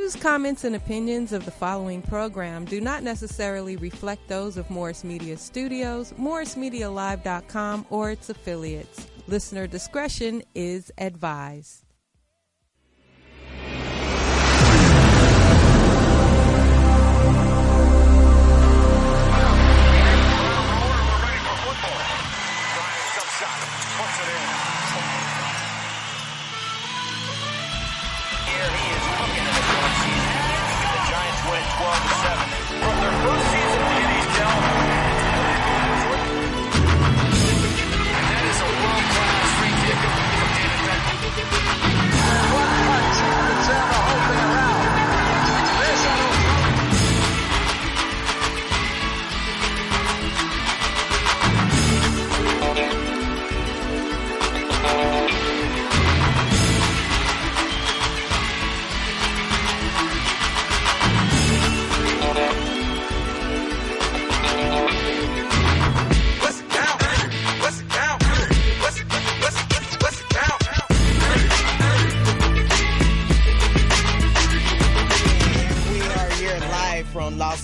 views, comments, and opinions of the following program do not necessarily reflect those of Morris Media Studios, MorrisMediaLive.com, or its affiliates. Listener discretion is advised.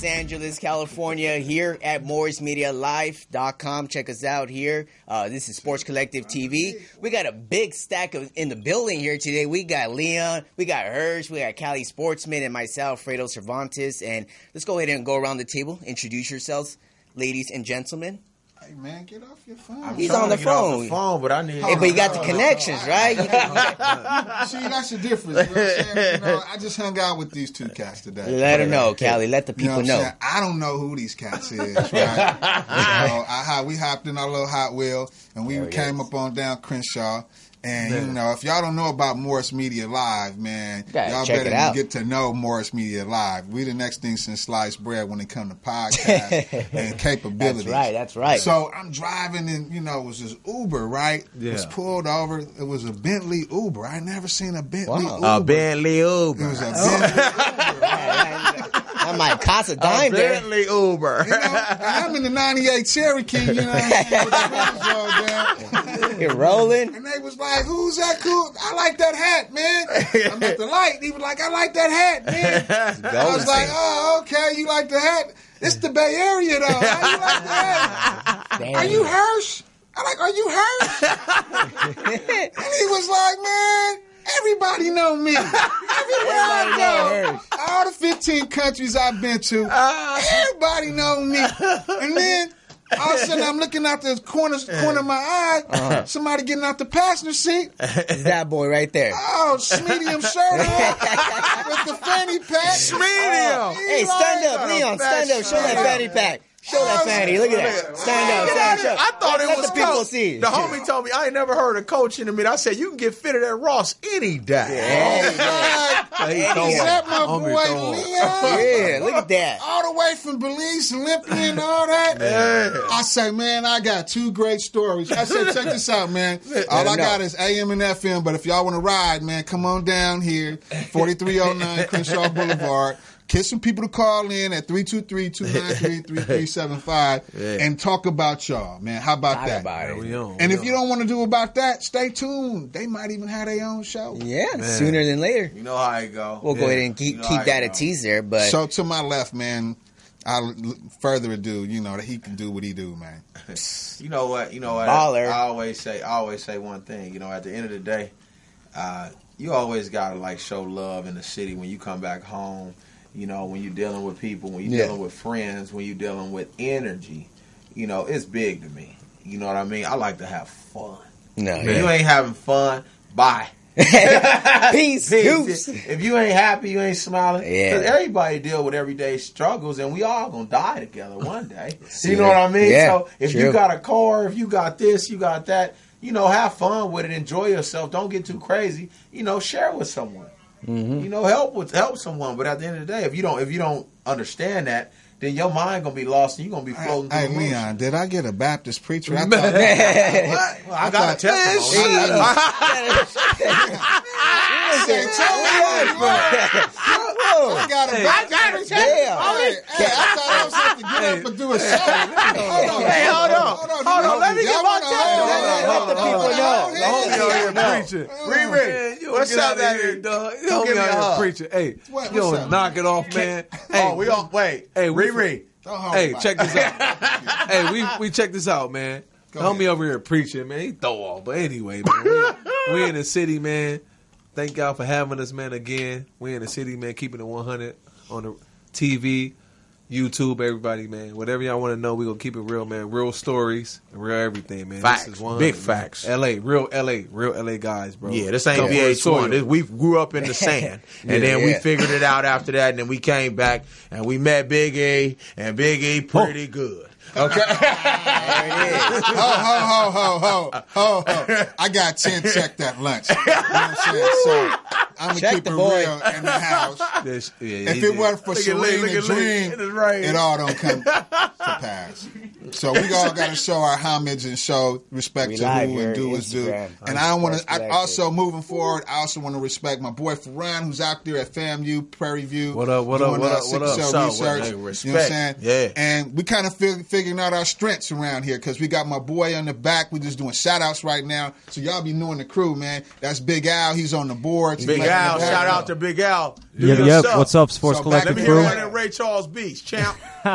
Angeles, California, here at MorrisMediaLive.com. Check us out here. This is Sports Collective TV. We got a big stack in the building here today. We got Leon, we got Hirsch, we got Cali Sportsman, and myself, Fredo Cervantes. And let's go ahead and go around the table. Introduce yourselves, ladies and gentlemen. Hey man, get off your phone. He's on the phone. But I need. Hey, but you got the connections, right? See, that's the difference. You know what I'm saying? You know, I just hung out with these two cats today. Let them know, Cali. Let the people know. I don't know who these cats is, right? We hopped in our little Hot Wheel and we came up on down Crenshaw. And, you know, if y'all don't know about Morris Media Live, man, y'all better get to know Morris Media Live. We the next thing since sliced bread when it comes to podcast and capabilities. That's right. So I'm driving and, you know, it was this Uber, right? Yeah. It was pulled over. It was a Bentley Uber. I never seen a Bentley Uber. A Bentley Uber. It was a Bentley Uber. That might cost a dime there. Bentley Uber. You know, I'm in the 98 Cherokee, you know what I'm saying? You're rolling. And they was like, who's that cool? I like that hat, man. I'm at the light. He was like, I like that hat, man. I was like, oh, okay, you like the hat? It's the Bay Area, though. How you like the hat? Damn. Are you Hirsch? I'm like, are you Hirsch? And he was like, man, everybody know me. Everywhere I go. All the 15 countries I've been to, everybody know me. And then all of a sudden, I'm looking out the corner of my eye. Somebody getting out the passenger seat. It's that boy right there. Oh, Schmedium shirt on with the fanny pack. Schmedium. Hey, stand up, Leon. Stand up. Show that fanny pack. Show that fanny. Look at that. Stand up. I thought it was the people Coach. see. The homie told me, I ain't never heard a coach in a minute. I said, you can get fitted at Ross any day. Is that my boy Leon? Yeah, look at that. All the way from Belize, Olympia, and all that. Yeah. I say, man, I got two great stories. I said, check this out, man. All I got is AM and FM, but if y'all want to ride, man, come on down here, 4309 Crenshaw Boulevard. Get some people to call in at 323-293-3375 and talk about y'all, man. How about that? And if you don't want to do about that, stay tuned. They might even have their own show. Yeah, man. Sooner than later. You know how it go. We'll go ahead and keep that a teaser. But so to my left, man, further ado, you know that he can do what he do, man. You know what? Baller. I always say one thing. You know, at the end of the day, you always gotta like show love in the city when you come back home. You know, when you're dealing with people, when you're dealing with friends, when you're dealing with energy, you know, it's big to me. You know what I mean? I like to have fun. No, if you ain't having fun, bye. Peace. If you ain't happy, you ain't smiling. Because Yeah. everybody deal with everyday struggles, and we all gonna die together one day. You know what I mean? Yeah, so if you got a car, if you got this, you got that, you know, have fun with it, enjoy yourself. Don't get too crazy. You know, share with someone. Mm-hmm. You know, help someone. But at the end of the day, if you don't understand that, then your mind gonna be lost and you gonna be floating through Hey, the motions. Leon, did I get a Baptist preacher? I thought, Well, I got a testimony. I got a Baptist preacher. Hey, I thought I was supposed to get up and do a show. Hold on. Let me get my testimony. Let the people know. The homie out here preaching. Riri, what's up, that here, dog? The homie out here preaching. Hey, What's you don't up? knock it off, man. Hey, Oh, we all wait. Hey, Riri. Hey, check this out. Hey, we check this out, man. The homie over here preaching, man. He throw off. But anyway, man, we in the city, man. Thank y'all for having us, man, again. We in the city, man, keeping it 100 on the TV, YouTube, everybody, man. Whatever y'all want to know, we going to keep it real, man. Real stories, real everything, man. Facts. This is 100, Big man. facts. real LA guys, bro. Yeah, this ain't Come on, VH1. soil. We grew up in the sand. And then we figured it out after that. And then we came back and we met Big E. And Big E pretty good. Okay. There it is. Ho. I got 10 checked at lunch. You know what I'm saying? So I'm going to Check keep the it boy. real in the house. If it wasn't for Serene and Dream, it all don't come to pass. So we all got to show our homage and show respect We to live who here, and do what's due. Instagram. And I want to. Sports I also moving forward. I also want to respect my boy Ferran, who's out there at FAMU, Prairie View. What up? doing Sickle cell Cell research. Respect. You know what I'm saying? Yeah. And we kind of figuring out our strengths around here because we got my boy on the back. We just doing shout outs right now. So y'all be knowing the crew, man. That's Big Al. He's on the board. Big Al. Shout out to Big Al. Do Yep. yourself. What's up, Sports So Collective Let me hear crew? one in Ray Charles Beach, champ. You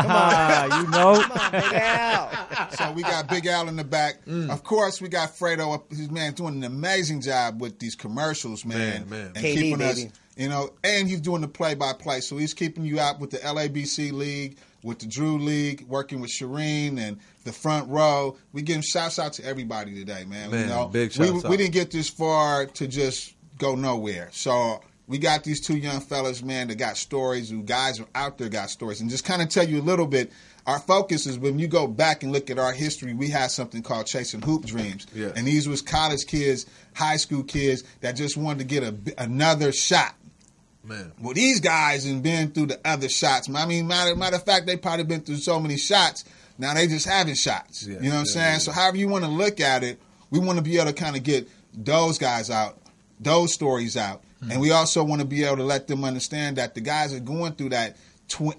know. Big Al. So we got Big Al in the back. Of course, we got Fredo up. His man doing an amazing job with these commercials, man. Man. And KD, keeping us, baby. you know, and he's doing the play-by-play. So he's keeping you out with the LABC League, with the Drew League, working with Shireen and the front row. We giving shouts out to everybody today, man. Man, you know, big shouts we out. didn't get this far to just go nowhere. So we got these two young fellas, man, that got stories, who guys are out there got stories. And just kind of tell you a little bit, our focus is when you go back and look at our history, we had something called Chasing Hoop Dreams. Yeah. And these was college kids, high school kids that just wanted to get another shot. Man. Well, these guys have been through the other shots. I mean, matter of fact, they probably been through so many shots. Now they just having shots. Yeah, You know what I'm saying? yeah. So however you want to look at it, we want to be able to kind of get those guys out, those stories out. And we also want to be able to let them understand that the guys are going through that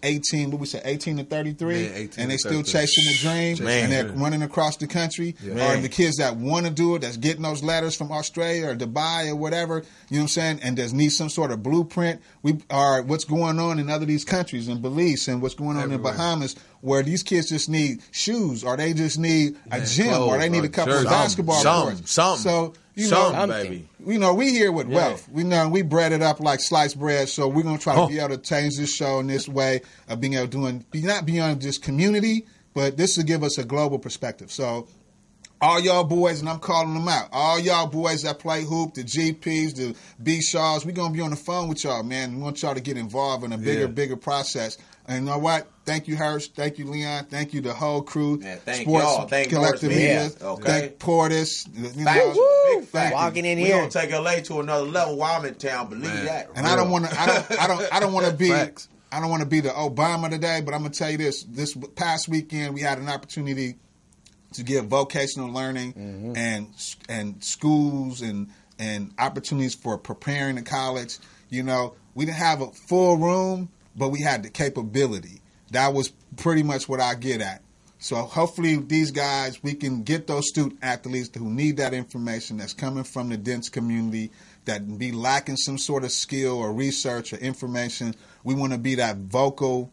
18 to 33, Man, 18 and they to still 33. chasing the dream, Man. and they're running across the country. Yeah. Or the kids that want to do it, that's getting those letters from Australia or Dubai or whatever, you know what I'm saying, and does need some sort of blueprint. We are what's going on in other these countries, in Belize and what's going on Everywhere. in Bahamas, where these kids just need shoes, or they just need a gym, clothes, or they need or a couple jerseys. of basketball courts. Something. So you Something, know, baby. you know, we here with wealth. We know we bread it up like sliced bread. So we're gonna try to be able to change this show in this way of being able to not beyond just community, but this will give us a global perspective. So all y'all boys, and I'm calling them out, all y'all boys that play hoop, the GPs, the B-Shaws, we're going to be on the phone with y'all, man. We want y'all to get involved in a bigger process. And you know what? Thank you, Hurst. Thank you, Leon. Thank you, the whole crew. Man, thank Sports y'all. Thank Collective Morris Media. Media. Okay. Thank Portis. You Facts. know, Big facts. Walking in we here. gonna take LA to another level while I'm in town. Believe that. And I don't want to. I don't want to be. Facts. I don't want to be the Obama today. But I'm gonna tell you this. This past weekend, we had an opportunity to give vocational learning and schools and opportunities for preparing to college. You know, we didn't have a full room, but we had the capability. That was pretty much what I get at. So hopefully these guys, we can get those student athletes who need that information that's coming from the dense community, that be lacking some sort of skill or research or information. We want to be that vocal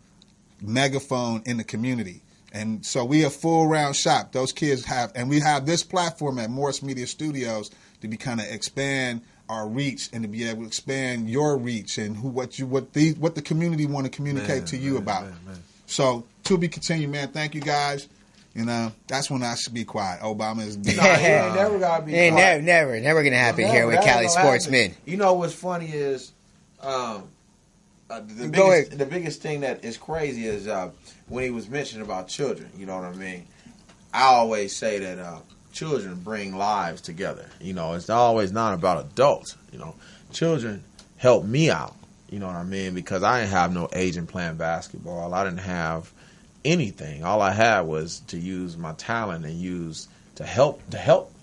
megaphone in the community. And so we a full round shop. Those kids have, and we have this platform at Morris Media Studios to be kind of expand our reach and to be able to expand your reach and what the community want to communicate to you about. Man. So to be continued, man. Thank you guys. You know, that's when I should be quiet. Obama is Nah, you ain't never gotta be. Ain't quiet. never gonna happen here with That ain't Cali gonna Sportsmen. happen. You know what's funny is Go ahead. the biggest thing that is crazy is when he was mentioning about children. You know what I mean? I always say that children bring lives together. You know, it's always not about adults. You know, children help me out. You know what I mean? Because I didn't have no agent playing basketball. I didn't have, anything. All I had was to use my talent and use to help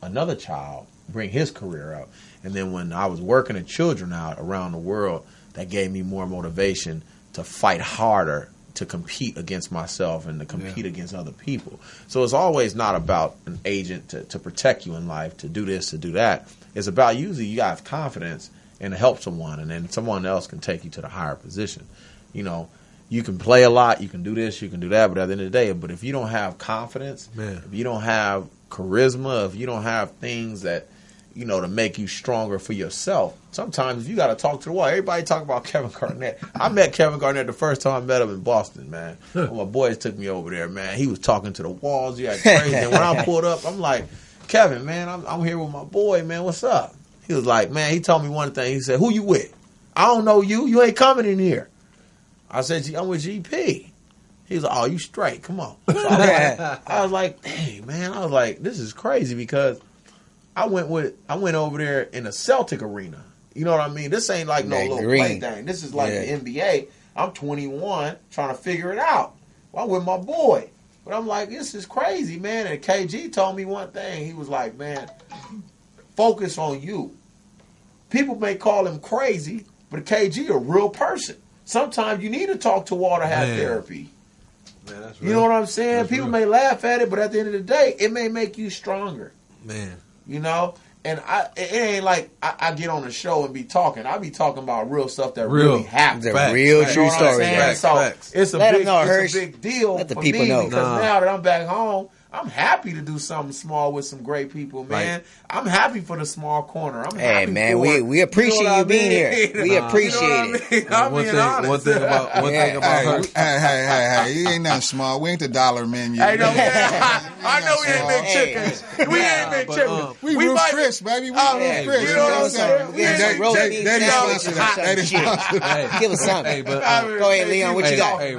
another child bring his career up. And then when I was working the children out around the world, that gave me more motivation to fight harder, to compete against myself and to compete against other people. So it's always not about an agent to protect you in life, to do this, to do that. It's about usually you have confidence and to help someone, and then someone else can take you to the higher position. You know, you can play a lot, you can do this, you can do that, but at the end of the day, if you don't have confidence, if you don't have charisma, if you don't have things that, you know, to make you stronger for yourself, sometimes you got to talk to the wall. Everybody talk about Kevin Garnett. I met Kevin Garnett the first time I met him in Boston, man. When my boys took me over there, man. He was talking to the walls. You had crazy. And when I pulled up, I'm like, Kevin, man, I'm here with my boy, man. What's up? He was like, man, he told me one thing. He said, who you with? I don't know you. You ain't coming in here. I said, I'm with GP. He was like, oh, you straight. Come on. So I was like, dang, man. I was like, this is crazy because I went over there in a Celtic arena. You know what I mean? This ain't like no little play thing. This is like the NBA. I'm 21 trying to figure it out. Well, I'm with my boy. But I'm like, this is crazy, man. And KG told me one thing. He was like, man, focus on you. People may call him crazy, but KG a real person. Sometimes you need to talk to Wall to have therapy. Man, that's real. You know what I'm saying? That's People may laugh at it, but at the end of the day, it may make you stronger. Man. You know? And it ain't like I get on the show and be talking. I be talking about real stuff that really happened. The real true story. So it's a big deal Let the for people me know. because now that I'm back home, I'm happy to do something small with some great people, man. Right. I'm happy for the small corner. I'm happy man, we appreciate you being here. We appreciate it. One thing about her. Hey, you ain't nothing small. We ain't the dollar menu. I know we ain't big chickens. We ain't big chickens. We Ruth Chris, baby. We Ruth Chris. You know what I'm saying? Give us something. Go ahead, Leon. What you got? Hey,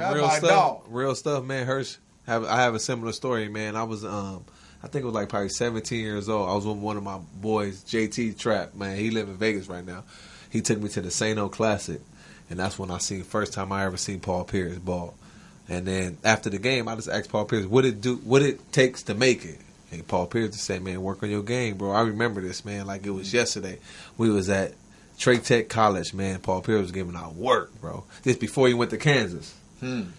real stuff, man. Hirsch. I have a similar story, man. I was, I think it was like probably 17 years old. I was with one of my boys, JT Trap, man. He live in Vegas right now. He took me to the St. O Classic, and that's when first time I ever seen Paul Pierce ball. And then after the game, I just asked Paul Pierce, what it takes to make it. And Paul Pierce just said, man, work on your game, bro. I remember this, man, like it was yesterday. We was at Trey Tech College, man. Paul Pierce was giving out work, bro. This before he went to Kansas. And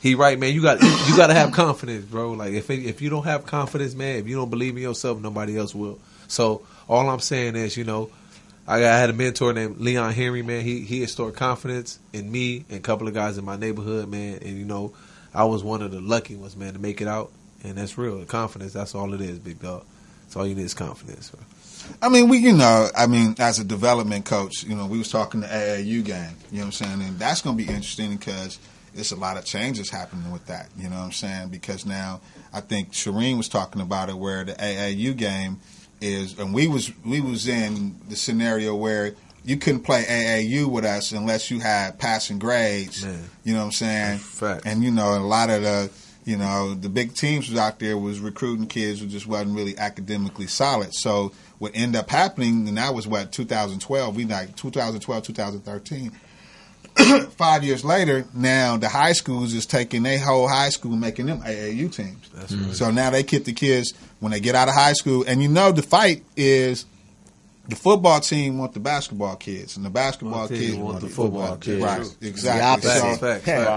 he right, man. You got to have confidence, bro. Like if you don't have confidence, man, if you don't believe in yourself, nobody else will. So all I'm saying is, you know, I had a mentor named Leon Henry, man. He instilled confidence in me and a couple of guys in my neighborhood, man. And you know, I was one of the lucky ones, man, to make it out. And that's real. Confidence. That's all it is, big dog. That's all you need is confidence, bro. I mean, as a development coach, you know, we was talking the AAU game. You know what I'm saying? And that's going to be interesting because there's a lot of changes happening with that, you know what I'm saying? Because now I think Shireen was talking about it where the AAU game is, and we was in the scenario where you couldn't play AAU with us unless you had passing grades, you know what I'm saying? Fact. And, you know, a lot of the big teams was out there was recruiting kids who just wasn't really academically solid. So what ended up happening, and that was 2012, 2013. 5 years later, now the high schools is taking their whole high school, making them AAU teams. That's right. So now they get the kids when they get out of high school, and you know the fight is the football team want the basketball kids, and the basketball kids want the football kids. Right, exactly.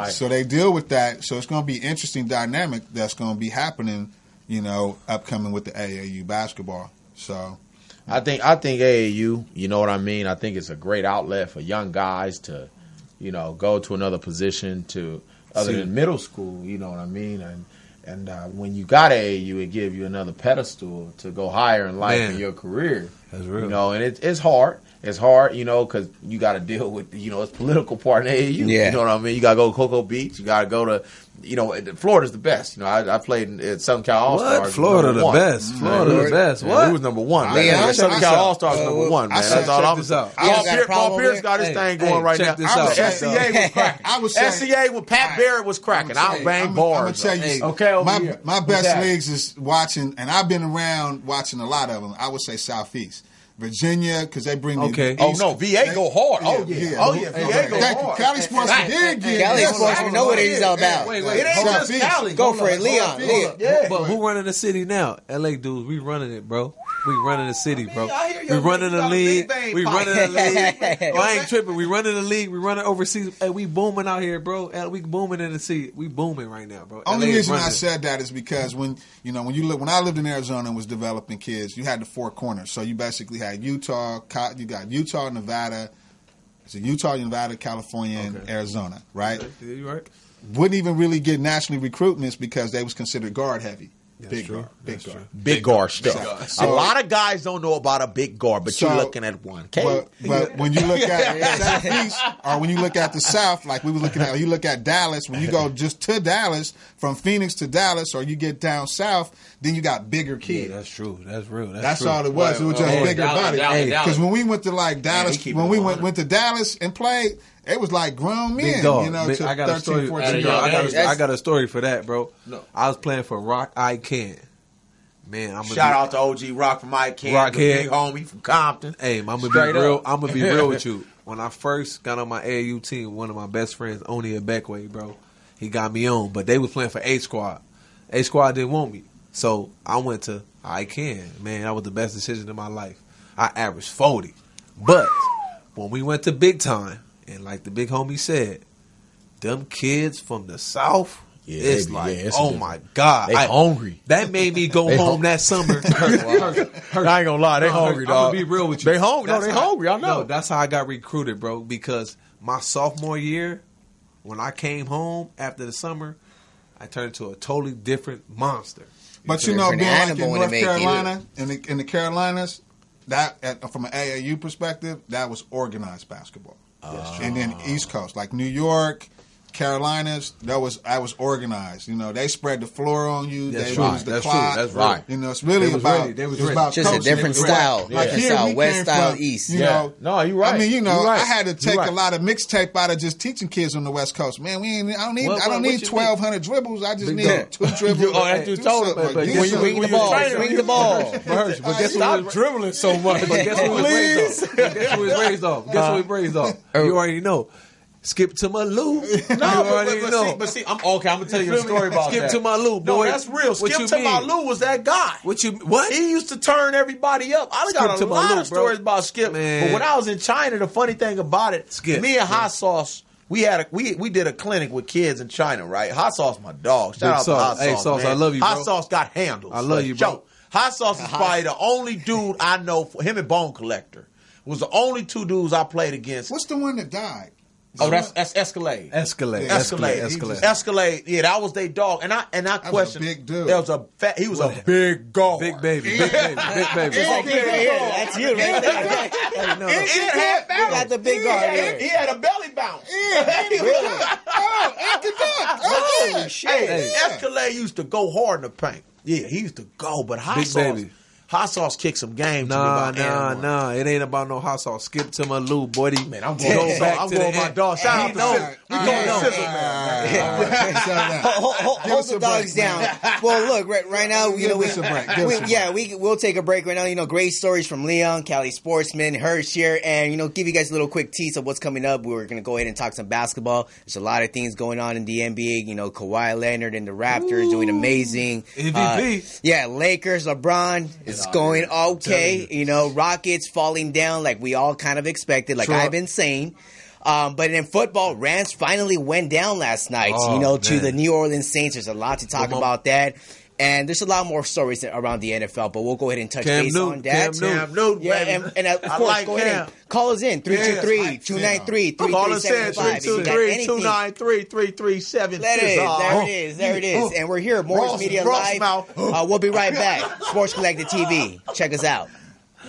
So they deal with that. So it's going to be an interesting dynamic that's going to be happening, you know, upcoming with the AAU basketball. So I think AAU, you know what I mean? I think it's a great outlet for young guys to, you know, go to another position other than middle school, you know what I mean? And when you got AAU, it gives you another pedestal to go higher in life in your career. That's real. You know, and it's hard. It's hard, you know, because you got to deal with, you know, it's political part in AAU. Yeah. You know what I mean? You got to go to Cocoa Beach. You got to go to, you know, Florida's the best. You know, I played at Southern Cal All-Stars. What? Florida the best. Florida the best. What? He was number one, man. Southern Cal All-Stars number one, man. That's all I'm saying. Paul Pierce got his thing going right now. SCA was cracking. SCA when Pat Barrett was cracking. I bang bars. I'm going to tell you, my best leagues is watching, and I've been around watching a lot of them. I would say Southeast. Virginia, because they bring Okay. the East. Oh no, VA go hard. Oh yeah. Oh yeah, VA go Thank you. hard. Cali Sports did get Cali Sports, we know what it is all about. Wait, It ain't just Southeast. Cali. Go for it, Leon. Yeah. But who running the city now? LA dudes, we running it, bro. We running the city, bro. I hear We your running niggas the got a league. big vein We pipe. running the league. I ain't tripping. We running the league. We running overseas. Hey, we booming out here, bro. We booming in the city. We booming right now, bro. Only LA is reason I running. said that is because when I lived in Arizona and was developing kids, you had the four corners. So you basically had Utah, you got Utah, Nevada. So Utah, Nevada, California, and Arizona, right? Yeah, you right. Wouldn't even really get nationally recruitments because they was considered guard heavy. Big true. guard. Big That's guard. true. Big guard stuff. guard. A So- lot of guys don't know about a big guard, but you're So- looking at one. Okay. But when you look at the Southeast, or when you look at the South, like we were looking at, you look at Dallas. When you go just to Dallas, from Phoenix to Dallas, or you get down south, then you got bigger Yeah, kids. that's true. That's real. That's true. all it was. It was just Hey, bigger Dallas, bodies. Dallas, Dallas. Because when we went to like Dallas, he keep when it we on. went to Dallas and played, it was like grown men. Big dog. You know, Big- to I got 13, a story. 14 Yeah, I got a story for that, bro. No. I was playing for Rock I Can. Man, I'm Shout out to OG Rock from Mike Ken, Rock the Head. big homie from Compton. Hey, I'm gonna be Straight real. up. I'm gonna be real with you. When I first got on my AAU team, one of my best friends, Oni Ebekwe, bro, he got me on. But they was playing for A Squad. A Squad didn't want me, so I went to I Can. Man, that was the best decision in my life. I averaged 40, but when we went to big time, and like the big homie said, them kids from the South. Yeah, It's they be- like, yeah, it's oh different. my God. They hungry. That made me go They home hungry. that summer. I ain't gonna lie, they hungry, I'm dog. gonna be real with you. They hungry. No, That's they how- hungry. I know. No, that's how I got recruited, bro. Because my sophomore year, when I came home after the summer, I turned into a totally different monster. But you know, Different being like animal in when North they make you. Carolina, in the Carolinas, from an AAU perspective, that was organized basketball. And then East Coast, like New York, Carolinas, that was organized. You know, they spread the floor on you. That's They right. used the That's clock. true. That's right. You know, it's really They was about ready. They was it's ready. about Just a coaching. different It's style. Like North here, South, we West came style, from, East. You Yeah. know, No, you're right. I mean, you know, You're right. I had to take You're right. a lot of mixtape out of just teaching kids on the West Coast. Man, I don't need What you 1,200 dribbles. I just need dog. 2 dribbles. Oh, that's Do you told him. something. but Do when you something. Swing the ball. Swing the ball. But guess Stop what? dribbling so much. But guess who was raised off? Guess who was raised off? Guess who was raised off? You already know. Skip to my Lou. No, You already know. but see, I'm gonna tell you a story about Skip that. to my Lou, No, boy. that's real. What Skip you to mean? my Lou was that guy. What? He used to turn everybody up. I Skip got to a my lot Lou, of stories bro. about Skip. Man. But when I was in China, the funny thing about it, Skip. me and Hot Sauce, we did a clinic with kids in China, right? Hot Sauce, my dog. Shout Big out to Sauce. Hot Sauce. Hey, Sauce, man. I love you, Hot bro. Sauce got handles. I love you, bro. Hot Sauce is probably the only dude I know. Him and Bone Collector was the only two dudes I played against. What's the one that died? Oh, that's Escalade. Escalade. Escalade. Yeah, that was their dog. And I was a questioned. big dude. There was he was a big guard. Big baby. Big baby. Big baby. That's you, right there. He had You got the big guard He here. had a belly bounce. Oh, shit. Hey, Escalade used to go hard in the paint. Yeah, he used to go, but Hot Big Sauce, baby. Hot Sauce kicked some game to me about Aaron. Nah. It ain't about no hot sauce. Skip to my Lou, buddy. Man, I'm Go going back I'm to going the my end. dog. Shout out to No. Sizzle. We call him Sizzle, man. Hold the dogs down. Well, look, right now, you know, Give us a break. Give us a break. we'll take a break right now. You know, great stories from Leon, Cali Sportsman, Hirsch here, and you know, give you guys a little quick tease of what's coming up. We're gonna go ahead and talk some basketball. There's a lot of things going on in the NBA. You know, Kawhi Leonard and the Raptors doing amazing. MVP. Yeah, Lakers, LeBron is going okay. You know, Rockets falling down like we all kind of expected, like Sure. I've been saying. But in football, Rams finally went down last night, Oh, you know, to man. the New Orleans Saints. There's a lot to talk about that. And there's a lot more stories around the NFL, but we'll go ahead and touch Cam base Newton, on that. Cam Newton, Yeah, baby. and of I course, like go ahead Cam. and call us in, 323-293-3375. Call us in If you got anything. 323-293-3376. There it is. And we're here, Morris Media Live. mouth. We'll be right back. Sports Collective TV. Check us out.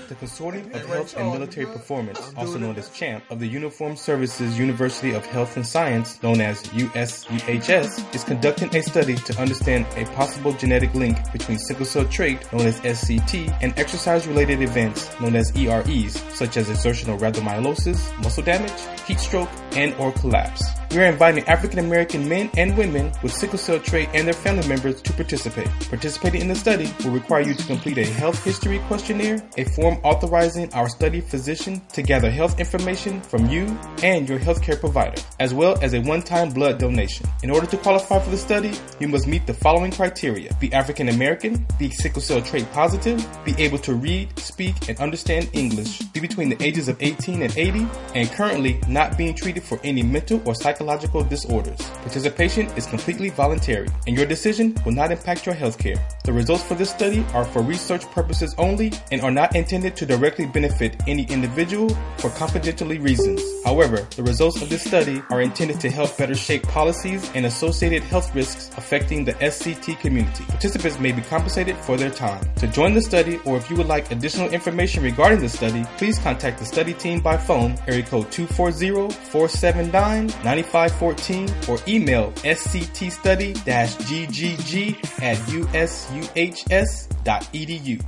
The Consortium of Health and Military Performance, also known as CHAMP, of the Uniformed Services University of Health and Science, known as USUHS, is conducting a study to understand a possible genetic link between sickle cell trait, known as SCT, and exercise-related events, known as EREs, such as exertional rhabdomyolysis, muscle damage, heat stroke, and or collapse. We are inviting African American men and women with sickle cell trait and their family members to participate. Participating in the study will require you to complete a health history questionnaire, a form authorizing our study physician to gather health information from you and your healthcare provider, as well as a one-time blood donation. In order to qualify for the study, you must meet the following criteria: be African American, be sickle cell trait positive, be able to read, speak, and understand English, be between the ages of 18 and 80, and currently not being treated for any mental or psychological disorders. Participation is completely voluntary, and your decision will not impact your health care. The results for this study are for research purposes only and are not intended to directly benefit any individual for confidentiality reasons. However, the results of this study are intended to help better shape policies and associated health risks affecting the SCT community. Participants may be compensated for their time. To join the study, or if you would like additional information regarding the study, please contact the study team by phone, area code 240-479-9514, or email sctt-ggg@usuhs.edu.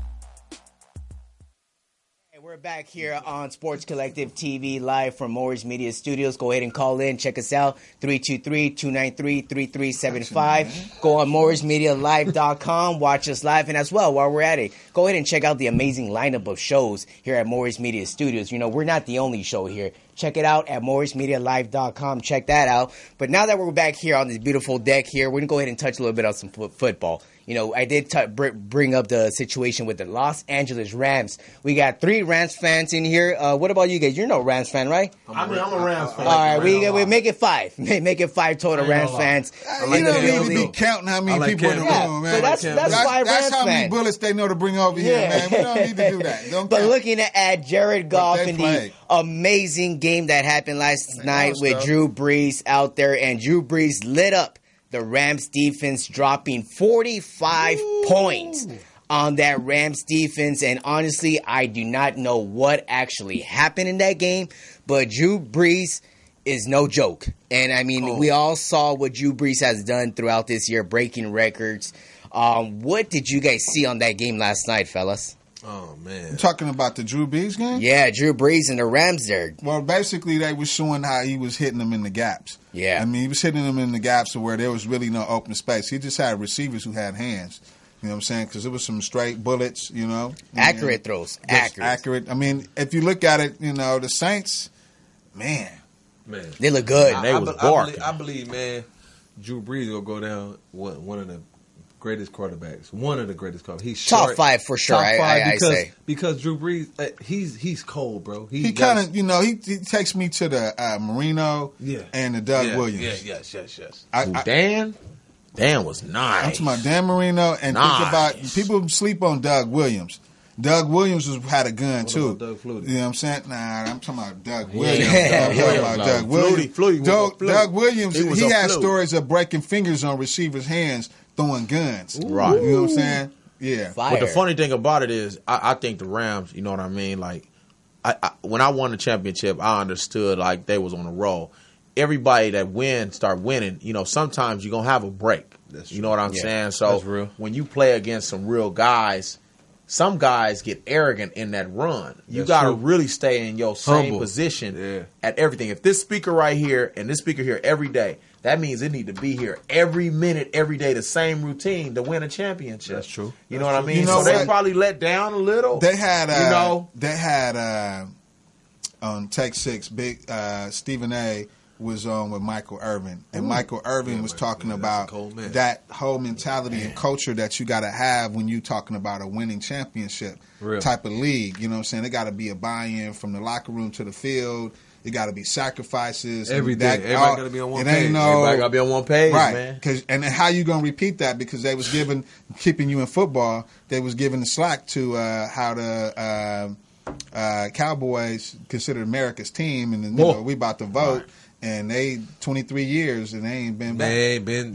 We're back here on Sports Collective TV live from Morris Media Studios. Go ahead and call in. Check us out, 323-293-3375. Go on morrismedialive.com. Watch us live. And as well, while we're at it, go ahead and check out the amazing lineup of shows here at Morris Media Studios. You know, we're not the only show here. Check it out at morrismedialive.com. Check that out. But now that we're back here on this beautiful deck here, we're going to go ahead and touch a little bit on some football. You know, I did bring up the situation with the Los Angeles Rams. We got 3 Rams fans in here. What about you guys? You're no Rams fan, right? I'm a Rams fan. All right, we make it 5. Make it 5 total Rams fans. You don't need to be counting how many people in the room, man. So that's 5 Rams fans. That's how many bullets they know to bring over here, man. We don't need to do that. But looking at Jared Goff and the amazing game that happened last night with Drew Brees out there, and Drew Brees lit up the Rams defense, dropping 45 points on that Rams defense. And honestly, I do not know what actually happened in that game, but Drew Brees is no joke. And I mean, we all saw what Drew Brees has done throughout this year, breaking records. What did you guys see on that game last night, fellas? Oh, man. You talking about the Drew Brees game? Yeah, Drew Brees and the Rams there. Well, basically, they were showing how he was hitting them in the gaps. Yeah. I mean, he was hitting them in the gaps where there was really no open space. He just had receivers who had hands. You know what I'm saying? Because it was some straight bullets, you know. Accurate throws. Accurate. I mean, if you look at it, you know, the Saints, man. They look good. I believe, man, Drew Brees will go down one of the greatest quarterbacks. One of the greatest quarterbacks. He's top short, 5 for sure. Top 5 I say because Drew Brees, he's cold, bro. He kind of, you know, he takes me to the Marino and the Doug Williams. Yes. Dan was nice. I'm talking about Dan Marino, and think about, people sleep on Doug Williams. Doug Williams had a gun too. Doug Flutie? You know what I'm saying? Nah, I'm talking about Doug Williams. Doug Williams, he had stories of breaking fingers on receivers' hands, throwing guns. Right. You know what I'm saying? Yeah. But the funny thing about it is, I think the Rams, you know what I mean? Like, when I won the championship, I understood like they was on a roll. Everybody that start winning, you know, sometimes you're going to have a break. You know what I'm saying? So when you play against some real guys, some guys get arrogant in that run. You got to really stay in your same position at everything. If this speaker right here and this speaker here every day, that means it need to be here every minute, every day, the same routine to win a championship. That's true. You know what I mean? You know so they probably let down a little. They had, on Take 6, big Stephen A. was on with Michael Irvin, and Michael Irvin was talking about that whole mentality and culture that you got to have when you talking about a winning championship type of league. You know what I'm saying? It got to be a buy-in from the locker room to the field. It got to be sacrifices. Every day. Everybody got to be on one page. Everybody got to be on one page, right, man. And how you going to repeat that? Because they was keeping you in football, they was giving the slack to how the Cowboys considered America's team, and then, you know, we about to vote. Right. And they 23 years and they ain't been back. They ain't been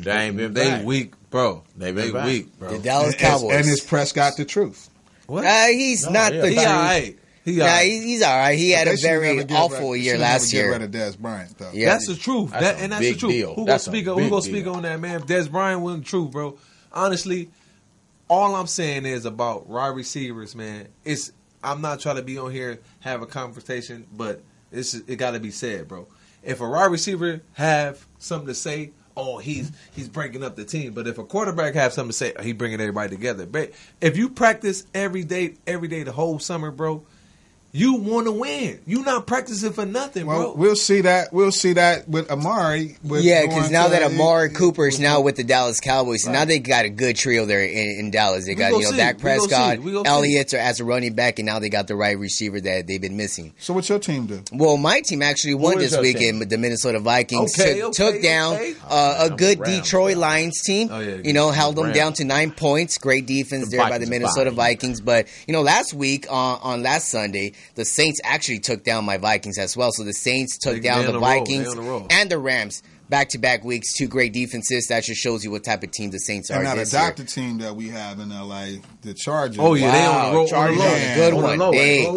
back. Weak, bro. They weak, bro. The Dallas Cowboys. And his press got the truth. What? He's not the truth. He's all right. He's all right. He had a very awful year last year. Get rid of Dez Bryant, though. Yeah. That's the truth. That's the truth. Deal. Who gonna speak on that, man? If Dez Bryant wasn't the truth, bro. Honestly, all I'm saying is about wide receivers, man. I'm not trying to be on here have a conversation, but it got to be said, bro. if a wide receiver have something to say, oh, he's breaking up the team. But if a quarterback have something to say, he bringing everybody together. But if you practice every day the whole summer, bro, you want to win. You not practicing for nothing, bro. We'll see that. We'll see that with Amari. Because now that Amari Cooper is now with the Dallas Cowboys, so now they got a good trio there in Dallas. They got Dak Prescott, Elliott as a running back, and now they got the right receiver that they've been missing. So what's your team do? Well, my team actually won this weekend. The Minnesota Vikings took down a good Detroit Lions team. Oh, yeah, held them down to 9 points. Great defense there by the Minnesota Vikings. But last week on last Sunday, the Saints actually took down my Vikings as well. So the Saints took down the Vikings and the Rams. Back-to-back weeks, two great defenses. That just shows you what type of team the Saints are. And now this the doctor team that we have in L.A., the Chargers. Oh, yeah, they on the road. Chargers, good one.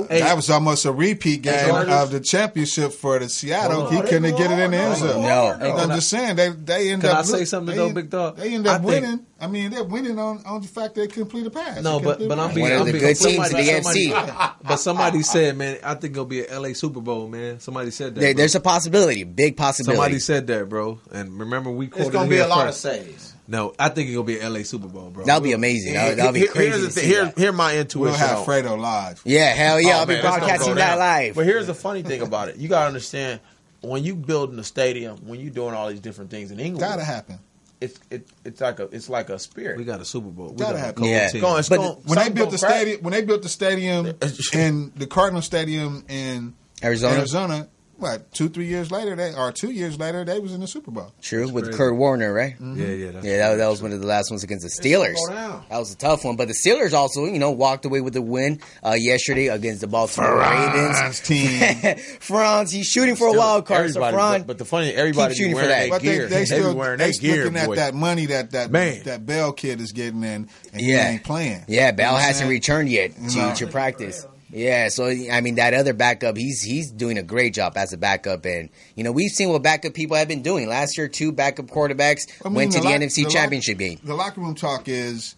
That was almost a repeat game of the championship for the Seattle. He couldn't get it in the end zone. No. I'm just saying, they end up... Can I say something, though, Big Dog? They end up winning. I mean, they're winning on the fact they complete a pass. No, but I'm being... One of the good teams in the AFC. But somebody said, man, I think it'll be an L.A. Super Bowl, man. Somebody said that. There's a possibility. Big possibility. Somebody said that, bro. And remember, we quoted it's going to be a lot of saves. No, I think it'll be an LA Super Bowl, bro. That'll be amazing. That'll be crazy. Here's my intuition. We'll have Fredo live. Yeah, hell yeah. I'll be broadcasting that live. But here's the funny thing about it. You got to understand, when you building a stadium, when you doing all these different things in England, gotta happen. It's like a spirit. We got a Super Bowl. Gotta happen. When they built the stadium in the Cardinal Stadium in Arizona, what, 2-3 years later, 2 years later, they was in the Super Bowl. True, with Kurt Warner, right? Mm-hmm. Yeah. That was one of the last ones against the Steelers. That was a tough one, but the Steelers also, walked away with the win yesterday against the Baltimore Ravens. Team. Franz, he's shooting for a wild card. So Franz, but the funny, everybody shooting wearing for that. their gear. They still wearing their gear, looking at that money that Bell kid is getting in, and he ain't playing. Yeah, Bell hasn't returned yet to practice. Yeah, so I mean that other backup, he's doing a great job as a backup, and we've seen what backup people have been doing. Last year, 2 backup quarterbacks went to the NFC Championship game. The locker room talk is,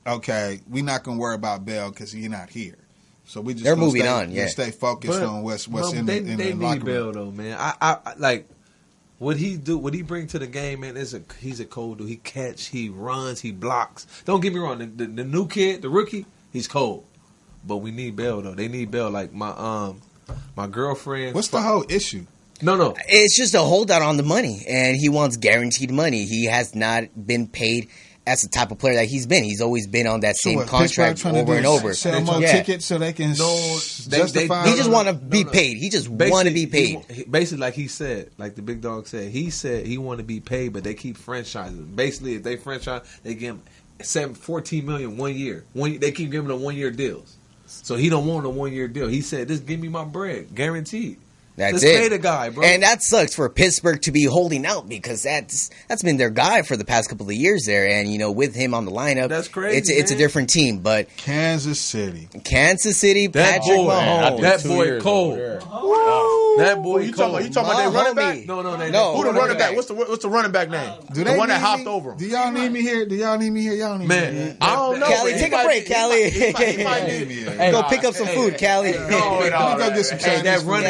okay, we're not going to worry about Bell because he's not here. So we just they're moving on. Yeah, stay focused on what's in the locker room. They need Bell though, man. I like what he do. What he bring to the game, man. He's a cold dude. He catch, he runs, he blocks. Don't get me wrong. The new kid, the rookie, he's cold. But we need Bell though. They need Bell. Like my girlfriend. What's the whole issue? No. It's just a holdout on the money, and he wants guaranteed money. He has not been paid as the type of player that he's been. He's always been on that same contract over and over. Sell more tickets so they can justify. He just want to be paid. He just want to be paid. Basically, like he said, like the big dog said, he want to be paid, but they keep franchising. Basically, if they franchise, they give him 14 million 1 year. They keep giving him 1 year deals. So he don't want a 1 year deal. He said, just give me my bread, guaranteed. Let's pay the guy, bro. And that sucks for Pittsburgh to be holding out because that's been their guy for the past couple of years there. And, with him on the lineup, that's crazy, it's a different team. But Kansas City, Patrick Mahomes. That boy cold. That boy you talking about their running back? No. Who the running back? What's the running back name? The one that hopped over him. Do y'all need me here? Y'all need me here? Man, I don't know. Callie, take a break, Callie. He might need me here. Go pick up some food, Callie. Let me go get some Chinese food.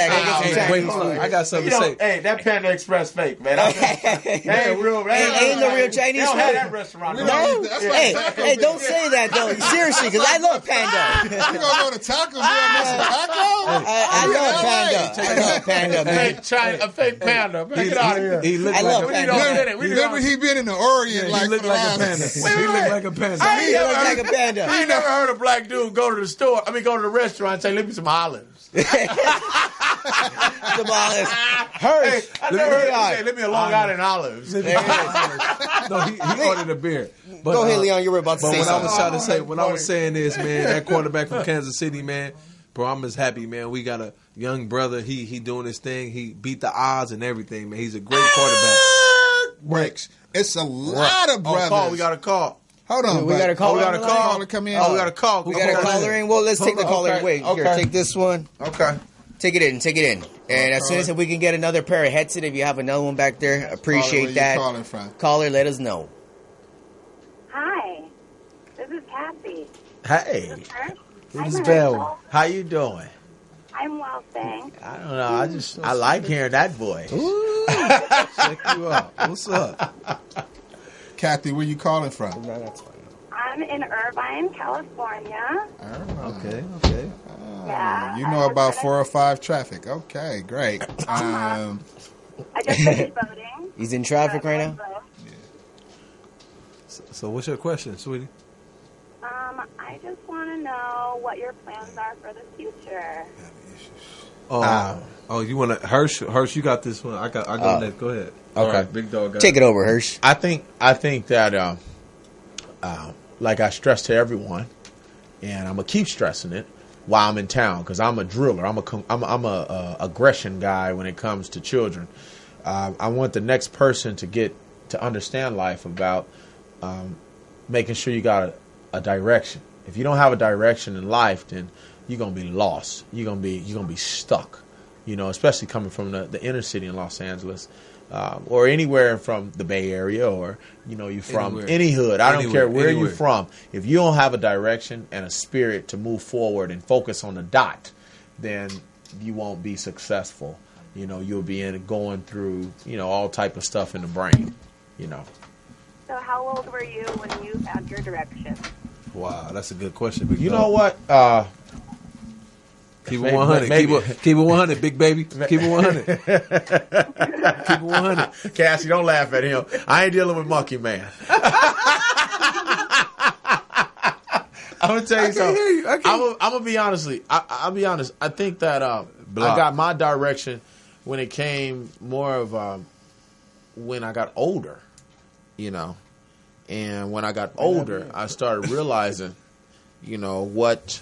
I got something to say. Hey, that Panda Express fake, man. Ain't real. Ain't no real Chinese food. They don't have that restaurant. No? Hey, don't say that though. Seriously, because I love Panda. You gonna go to Taco Bell and miss some tacos? I love Panda, man. A fake Panda. Get out of here. He looked like a panda. Remember he been in the Orient he looked like a panda. He looked like a panda. He looked like a panda. I ain't never heard a black dude go to the restaurant and say, "Let me some olives." Some olives. Hey, I never heard him say, "Let me a Long Island olives." No, he ordered a beer. But, go ahead, Leon. You were about to say something. What I was saying is, man, that quarterback from Kansas City, man, bro, I'm just happy, man. We got a young brother. He doing his thing. He beat the odds and everything, man. He's a great quarterback. Breaks. It's a lot of brothers. We got a call. Hold on. We got a call. We got a call. Come in. We got a call. We got a caller in. Well, let's take the caller. Wait, here, take this one. Okay. Take it in. And as soon as we can get another pair of headset, if you have another one back there, appreciate that. Where you calling from? Caller, let us know. Hi, this is Cassie. Hey. This is Bell. How you doing? I'm well, thanks. I don't know. I like hearing that voice. Ooh, check you out. What's up? Kathy, where you calling from? No, that's fine. I'm in Irvine, California. Okay. Yeah. You know about 405 traffic. Okay, great. I just finished voting. He's in traffic right now? So what's your question, sweetie? I just want to know what your plans are for the future. You want to Hirsch? Hirsch, you got this one. I go next. Go ahead. Okay. All right, big dog. Take it over, Hirsch. I think that like I stress to everyone, and I'm gonna keep stressing it while I'm in town because I'm a driller. I'm a aggression guy when it comes to children. I want the next person to understand life about making sure you got a direction. If you don't have a direction in life, then you're gonna be lost. You're gonna be stuck. You know, especially coming from the inner city in Los Angeles, or anywhere from the Bay Area, or you're from any hood. I don't care where you're from. If you don't have a direction and a spirit to move forward and focus on the dot, then you won't be successful. You'll be going through all type of stuff in the brain. So how old were you when you found your direction? Wow, that's a good question, big dog. You know what? Keep it 100. Keep it 100, big baby. Keep it 100. Keep it 100. Cassie, don't laugh at him. I ain't dealing with Monkey Man. I'm gonna tell you something. I'm gonna be honestly. I'll be honest. I think that I got my direction when it came more of when I got older. And when I got older, I started realizing, what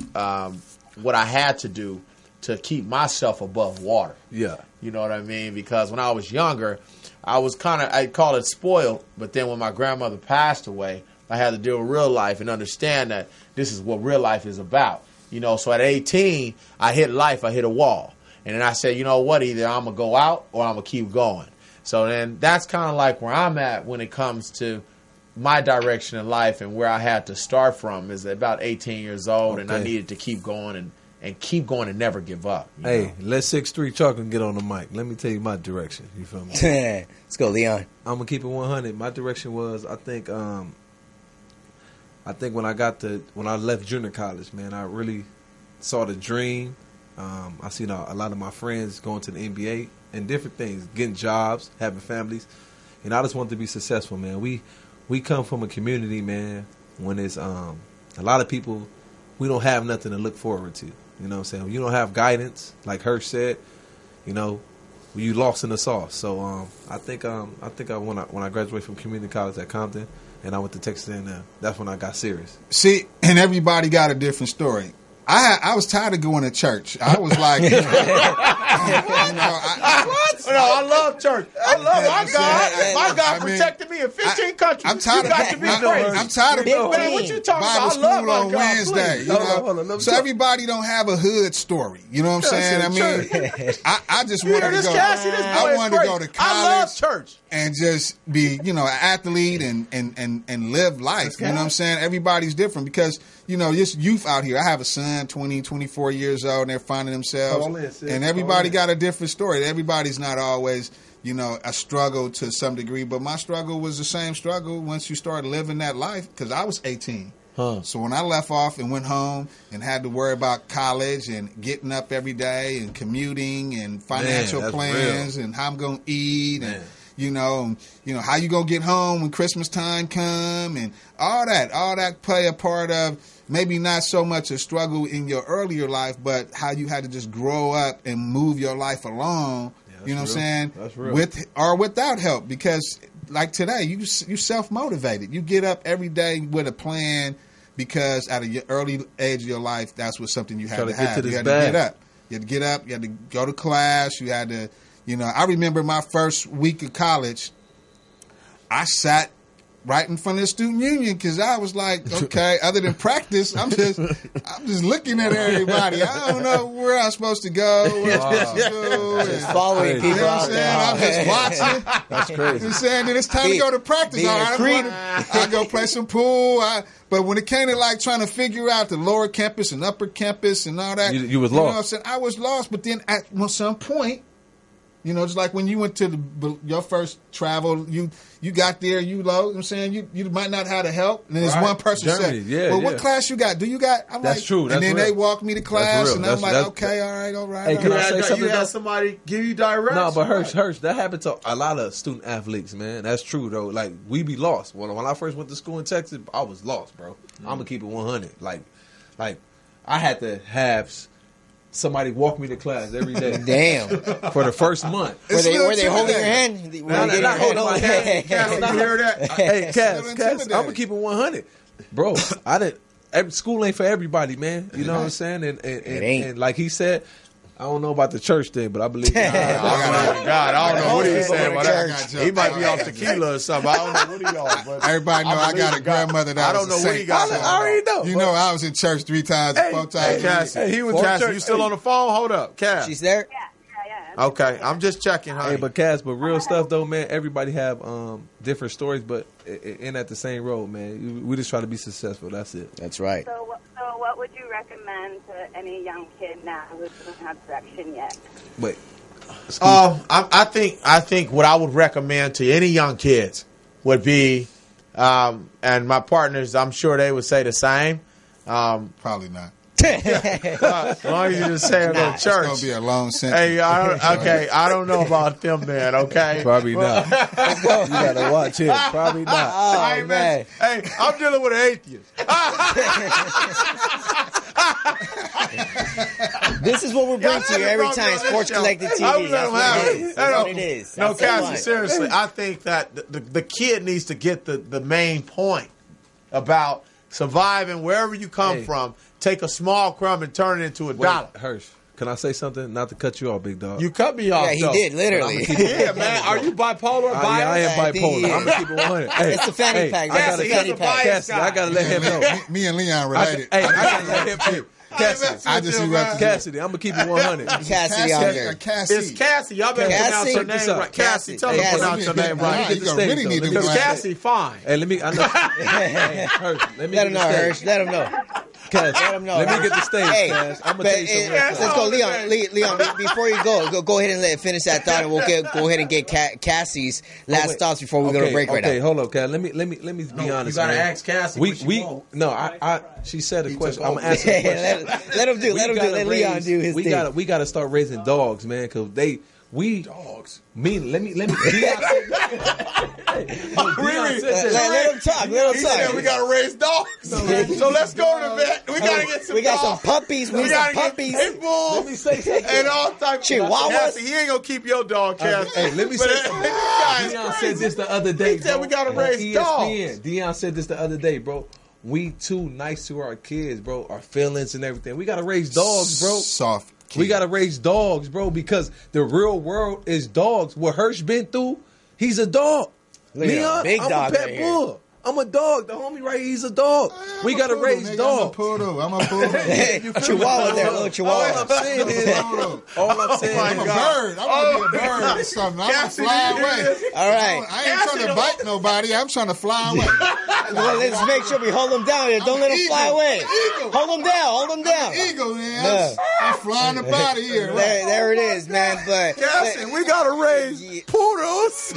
I had to do to keep myself above water. Yeah. You know what I mean? Because when I was younger, I was I'd call it spoiled, but then when my grandmother passed away, I had to deal with real life and understand that this is what real life is about. So at 18, I hit life, I hit a wall. And then I said, you know what, either I'm going to go out or I'm going to keep going. So then that's kind of like where I'm at when it comes to my direction in life and where I had to start from is about 18 years old, and I needed to keep going and keep going and never give up. Hey, let 6'3" Chocolate get on the mic. Let me tell you my direction. You feel me? Let's go, Leon. I'm gonna keep it 100. My direction was, I think when I left junior college, man, I really saw the dream. I seen a lot of my friends going to the NBA and different things, getting jobs, having families, and I just wanted to be successful, man. We come from a community, man, when it's a lot of people, we don't have nothing to look forward to. You know what I'm saying? When you don't have guidance, like Hirsch said, you lost in the sauce. So I think when I graduated from community college at Compton and I went to Texas A&M, that's when I got serious. See, and everybody got a different story. I was tired of going to church. I was like, I love church. I love my God. My God protected me in 15 countries. I'm tired of what you talking Bible about? school I love on God, Wednesday. So everybody don't have a hood story. You know what I'm saying? I mean, I just wanted to go. I wanted to go to college. I love church and just be, an athlete and live life. You know what I'm saying? Everybody's different because, this youth out here. I have a son, 20, 24 years old, and they're finding themselves. And everybody got a different story. Everybody's not always, a struggle to some degree. But my struggle was the same struggle once you start living that life because I was 18. So when I left off and went home and had to worry about college and getting up every day and commuting and financial plans and how I'm going to eat and how you gonna get home when Christmas time come and all that play a part of maybe not so much a struggle in your earlier life, but how you had to just grow up and move your life along. You know what I'm saying? That's real. With or without help, because like today, you self motivated. You get up every day with a plan because at an early age of your life, that's what something you had to have. You had to get up. You had to get up. You had to go to class. You had to. I remember my first week of college, I sat right in front of the student union because I was like, okay, other than practice, I'm just looking at everybody. I don't know where I'm supposed to go. Where I'm supposed to do. Just following people You know what out I'm there. saying? I'm just watching. That's You know what I'm crazy. saying? Then it's time to go to practice. Being All a right, creep. I go play some pool. But when it came to like trying to figure out the lower campus and upper campus and all that, You was know what lost. I'm saying? I was lost. But then at some point, you know, just like when you went to your first travel, you got there, you know what I'm saying? You might not have the help. And then there's Right. one person Germany, said, yeah, well, yeah. what class you got? Do you got? I'm That's like, true, And that's then real. they walked me to class, real. and I'm like, That's- okay, all right, all right. Hey, all can I right. say something You had though? somebody give you direction. No, but Hirsch, that happened to a lot of student athletes, man. That's true though. Like we be lost. When I first went to school in Texas, I was lost, bro. I'm gonna keep it 100. Like I had to have somebody walk me to class every day. Damn. For the first month. It's Were still they holding your intimidating. hand? Were they getting not your hand? holding my hand. Cass, you hear that? Hey, Cass, I'm intimidating. gonna keep it 100, bro. School ain't for everybody, man. You know what I'm saying? And ain't. and like he said, I don't know about the church thing, but I believe. God, I don't know what he's saying. I But got you. he might be off tequila or something. I don't know what he on. But Everybody know I got a grandmother that I don't was know a what he saint. got. I already know. You know, I was in church 3 times, 4 times. Hey, Cassie. Hey, he was Cassie, church. you still on the phone? Hold up, Cass. She's there? Yeah. Okay, I'm just checking, honey. Hey, but Cass, but real stuff though, man. Everybody have different stories, but in at the same road, man. We just try to be successful. That's it. That's right. So what would you recommend to any young kid now who doesn't have direction yet? But I think what I would recommend to any young kids would be, and my partners, I'm sure they would say the same. Probably not. As long as you just say it in It's church. going to be a long sentence. Hey, I don't know about them then, okay? probably not. You gotta watch it. Probably not. Oh, Hey, man. Hey, I'm dealing with an atheist. This is what we bring to you every time, Sports Collective TV. I would let them have it. That's what it is. No, That's what Cassie, it is. seriously, I think that the kid needs to get the main point about surviving wherever you come Hey. from. Take a small crumb and turn it into a dollar. Hirsch, can I say something? Not to cut you off, big dog. You cut me off. Yeah, he though. did, literally. Yeah, man. Are you bipolar? I am I think he bipolar. is. I'm gonna keep it 100. Hey, It's a fanny pack. I That's gotta, a fanny pack. Cassie, I gotta let him know. Me and Leon I related. gotta let him know. Cassidy, I just erupted. Cassidy, I'm gonna keep it 100. Cassidy out there. Cassie. It's Cassie. Y'all better Cassie? pronounce her name right. Cassie, tell me to Cassie. pronounce her name right. Let me get the You stage, really though. need Let to me Because go get- Cassie fine. Hey, let me. I know. Hey, Hirsch, let me Let him get know, the Hirsch. stage. Let him know. Cass, Let him know. Let me get the stage, Hey, Cass. I'm but gonna tell you something. let's go, Leon. Leon, before you go ahead and finish that thought, and we'll go ahead and get Cassie's last wait. thoughts before we go to break right Okay, now. hold on, Cass. Let me be honest. you gotta man. ask Cassie what she want. She said a question. I'm over. gonna answer the question. Let him do. Let Leon do his thing. We gotta start raising dogs, man, because dogs. Let me. Let Let him talk. Let him He said we talk. gotta raise dogs. So let's go to the vet. We gotta get some We got some dogs. puppies. We We got some gotta get puppies. pit bulls. Let me say something. And all types of Chihuahuas. Cassie, he ain't gonna keep your dog, Cassie. Hey, let me say something. Deion said this the other day. He said bro, we gotta on raise ESPN. dogs. Deion said this the other day, bro. We too nice to our kids, bro. Our feelings and everything. We gotta raise dogs, bro. Soft. Kid. We gotta raise dogs, bro, because the real world is dogs. What Hirsch been through, he's a dog. Leon, big I'm dog a pet right here. bull. I'm a dog. The homie right here, he's a dog. We gotta poodle, raise nigga. dogs. I'm a poodle. Chihuahua there, little All Chihuahua. I'm saying is, all I'm saying I'm a is, bird. I want to be a bird or something. I'm going to fly away. All right. I ain't trying to bite nobody. I'm trying to fly away. Well, let's make sure we hold them down here. Don't let them fly away. Hold them down. Hold them down. Eagle, man. Yeah. I'm flying up out of here. There it is, man. But Cassie, we gotta raise poodles.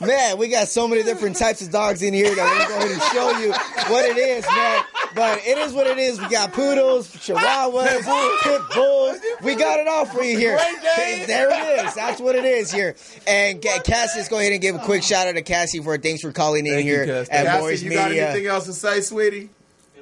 man, we got so many different types of dogs in here that we're going to show you what it is, man. But it is what it is. We got poodles, chihuahuas, pit bulls. We got it all for you here. There it is. That's what it is here. And Cassie, let's go ahead and give a quick shout out to Cassie for thanks for calling in Thank you, here Cass. at Cassie, Boys you got Media. anything else to say, sweetie?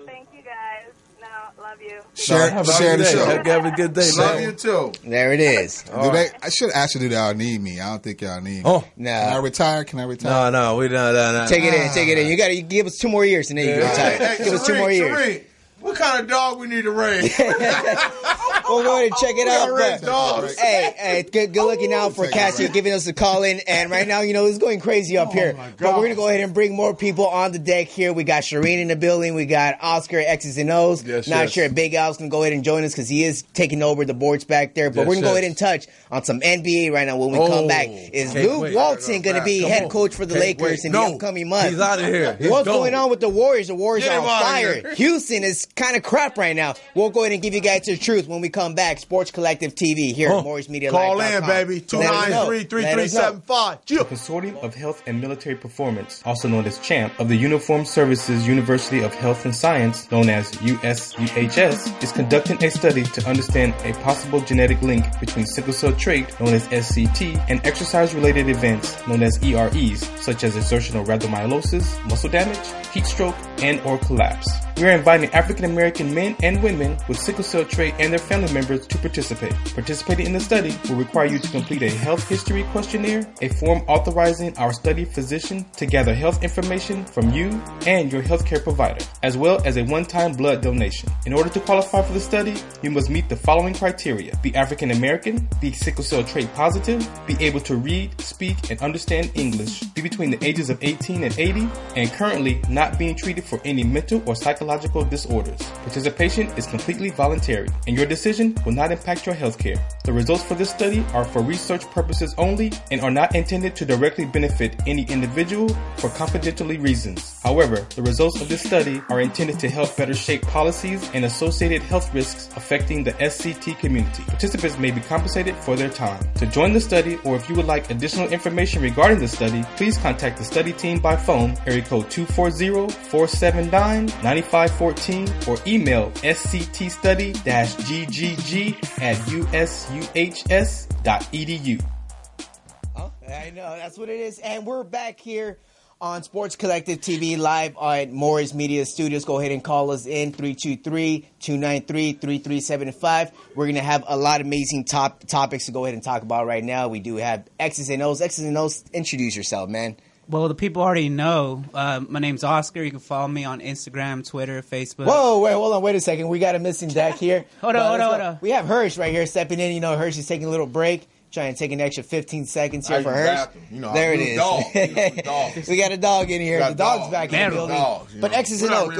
Thank you guys. No, love you. Share have a the good day. show. Have a good day, Love man. you too. There it is. I should actually do y'all need me. I don't think y'all need me. Oh, Can I Nah. retire? no, we no. Take it in. You got to give us 2 more years and then you can retire. Hey, Give us 2 more years. Shereen, what kind of dog we need to raise? Well, we'll go ahead and check it out. red But, dogs. hey, good looking out for Cassie giving us a call in. And right now, it's going crazy up here. But we're going to go ahead and bring more people on the deck here. We got Shireen in the building. We got Oscar, X's and O's. Not sure if Big Al's going to go ahead and join us because he is taking over the boards back there. But we're going to go ahead and touch on some NBA right now when we come back. Is Luke Walton going to be head coach for the Lakers in the upcoming month? He's out of here. What's going on with the Warriors? The Warriors are on fire. Houston is kind of crap right now. We'll go ahead and give you guys the truth when we come back. Sports Collective TV here at Morris Media Call Live. in, baby. 293-3375. The Consortium of Health and Military Performance, also known as CHAMP, of the Uniformed Services University of Health and Science, known as USUHS, is conducting a study to understand a possible genetic link between sickle cell trait, known as SCT, and exercise-related events, known as EREs, such as exertional rhabdomyolysis, muscle damage, heat stroke, and or collapse. We are inviting African American men and women with sickle cell trait and their family members to participate. Participating in the study will require you to complete a health history questionnaire, a form authorizing our study physician to gather health information from you and your healthcare provider, as well as a one-time blood donation. In order to qualify for the study, you must meet the following criteria: be African American, be sickle cell trait positive, be able to read, speak, and understand English, be between the ages of 18 and 80, and currently not being treated for any mental or psychological disorders. Participation is completely voluntary, and your decision will not impact your health care. The results for this study are for research purposes only and are not intended to directly benefit any individual for confidentiality reasons. However, the results of this study are intended to help better shape policies and associated health risks affecting the SCT community. Participants may be compensated for their time. To join the study, or if you would like additional information regarding the study, please contact the study team by phone, area code 240-479-9514, or email sctstudy-ggg@usuhs.edu. Oh, I know, that's what it is. And we're back here on Sports Collective TV live at Morris Media Studios. Go ahead and call us in 323-293-3375. We're going to have a lot of amazing topics to go ahead and talk about right now. We do have X's and O's. X's and O's, introduce yourself, man. Well, the people already know. My name's Oscar. You can follow me on Instagram, Twitter, Facebook. Whoa, hold on, wait a second. We got a missing deck here. Hold on. We have Hirsch right here stepping in. Hirsch is taking a little break. Trying to take an extra 15 seconds here for Hirsch. There it is. We got a dog in here. The dog's back in the building. But X's and O's,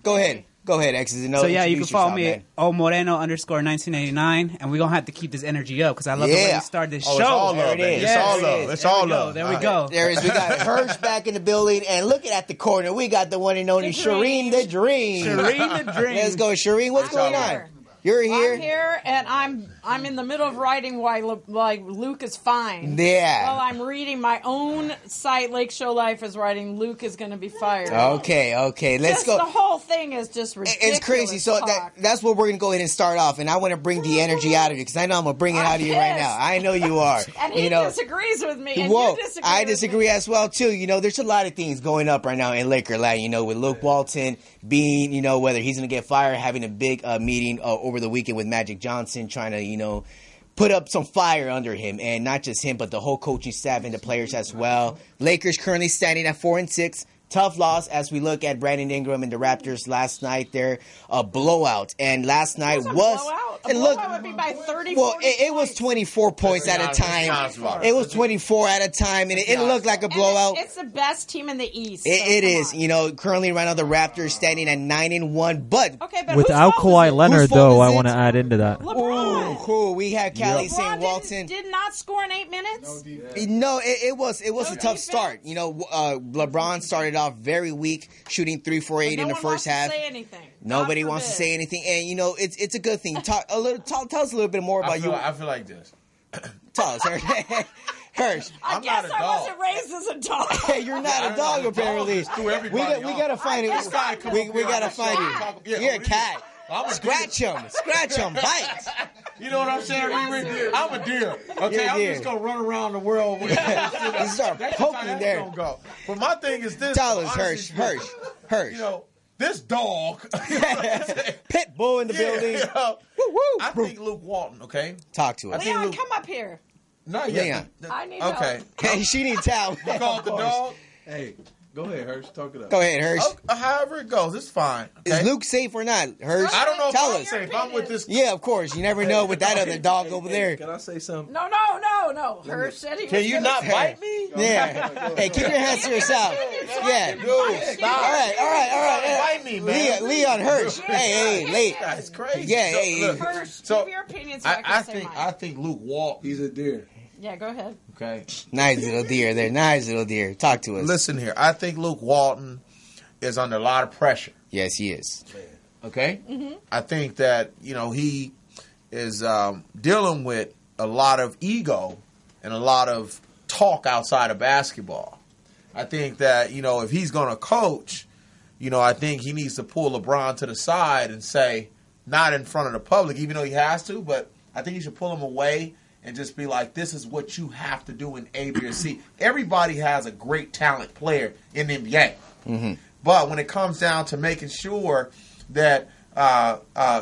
go ahead. Go ahead, X's and O's. So, yeah, you can follow me at omoreno_1989, and we're going to have to keep this energy up because I love the way you start this show. It's all love, baby. It's all love. There we go. There is. We got Hirsch back in the building, and looking at the corner, we got the one and only Shireen the Dream. Shireen the Dream. Let's go, Shireen. What's going on? You're here. I'm here, and I'm in the middle of writing while Luke is fine. Yeah. While I'm reading my own site, Lake Show Life is writing, Luke is going to be fired. Okay. Let's go. The whole thing is just ridiculous. It's crazy. So that's what we're going to go ahead and start off. And I want to bring the energy out of you because I know I'm going to bring it out of you right now. I know you are. And he disagrees with me. And you disagree I disagree as well, too. There's a lot of things going up right now in Lakerland, with Luke Walton being, whether he's going to get fired, having a big meeting over the weekend with Magic Johnson, trying to, put up some fire under him. And not just him, but the whole coaching staff and the players as well. Lakers currently standing at 4-6. Tough loss as we look at Brandon Ingram and the Raptors last night. They're a blowout. And last night was... A blowout would be by 30 Well, it was 24 points at a time. It was 24 at a time, and it looked like a blowout. It's the best team in the East. It is. Currently right now the Raptors standing at 9-1. But without Kawhi Leonard, though, I want to add into that. Ooh, cool. We have Callie St. Walton. Did not score in 8 minutes? No, it was a tough start. LeBron started off very weak, shooting 3 for 8 in the first half. Nobody wants to say anything, and it's a good thing. Tell us a little bit more about you. I feel like this. Tell us, Hirsch. I guess I wasn't raised as a dog. Hey, you're not a dog, apparently. We gotta find it. We gotta find it. You're a cat. Scratch him, bite. You know what I'm saying, Riri? I'm a deer. Okay, I'm just gonna run around the world with you. Start poking there. Go. But my thing is this. Tell us, Hirsch. This dog. Pit bull in the building. I think Luke Walton, okay? Talk to us. Leon, come up here. Not yet. I need help. Hey, she needs help. You called the dog? Hey, Go ahead, Hirsch. Talk it up. Go ahead, Hirsch. However it goes, it's fine. Okay? Is Luke safe or not, Hirsch? I don't know Tell if I'm us. safe. I'm with this. Yeah, of course. You never know with that other dog over there. Can I say something? No. Her said he Can was you gonna not say- bite me? Yeah. Hey, keep your hands to yourself. Yeah. Dude, stop. All right. Bite me, man. Leon Hirsch. Hey, late. That's crazy. Yeah, hey. Look, Hirsch, so give your opinion so I can say mine. I think Luke Walton. He's a deer. Yeah, go ahead. Okay. Nice little deer there. Nice little deer. Talk to us. Listen here. I think Luke Walton is under a lot of pressure. Yes, he is. Okay. I think that he is dealing with a lot of ego and a lot of talk outside of basketball. I think that if he's going to coach, I think he needs to pull LeBron to the side and say, not in front of the public, even though he has to, but I think he should pull him away and just be like, this is what you have to do in A, B, or C. Everybody has a great talent player in the NBA. Mm-hmm. But when it comes down to making sure that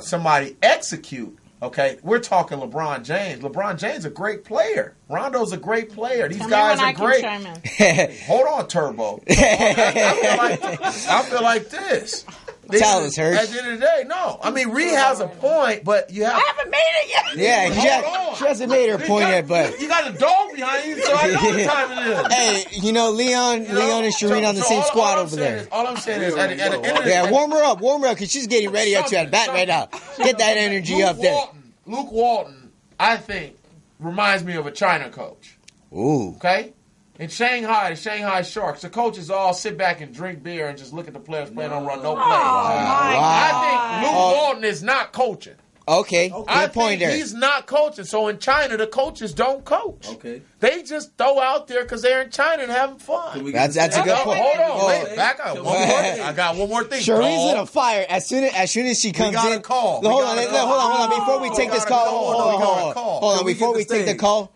somebody execute, okay, we're talking LeBron James. LeBron James is a great player. Rondo's a great player. These Tell guys me when are great. I can chime in. Hold on, Turbo. I feel like this. Tell us, Hirsch. At the end of the day, no. I mean, Reed has a point, but you have. I haven't made it yet. Yeah, she hasn't made her point yet, but You got a dog behind you, so I know what time it is. hey, Leon and Shireen on the same squad over there. All I'm saying is, at the end of the day, Yeah, warm her up, because she's getting ready up to at bat right now. Get that energy up there. Luke Walton, I think, reminds me of a China coach. Ooh. Okay? In Shanghai, the Shanghai Sharks, the coaches all sit back and drink beer and just look at the players play, don't run no plays. I think Luke Walton is not coaching. Okay, I good point think there. he's not coaching. So in China, the coaches don't coach. Okay. They just throw out there because they're in China and having fun. That's a good point. Hold on, Oh. wait, back up. One more thing. I got one more thing. Shireen's in a fire. As soon as she comes got a in. call. Hold on. Before we take this call, hold on. Before we take the call,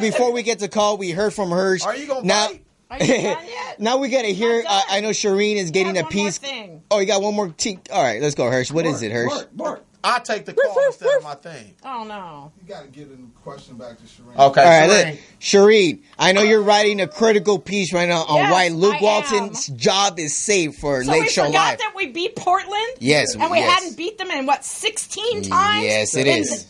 before we get the call, we heard from Hirsch. Are you gonna now? bite? Are you done yet? Now we gotta hear. I know Shireen is getting a One more piece. thing. Oh, you got one more. All right, let's go, Hirsch. What is it, Hirsch? I take the call instead of my thing. Oh no. You got to get a question back to Shireen. Okay, All right, Shireen. Shireen, I know you're writing a critical piece right now on Yes, why Luke I Walton's job is safe for So Lake we Show forgot Live. that we beat Portland? Yes, And we yes. hadn't beat them in, 16 times? Yes, it is.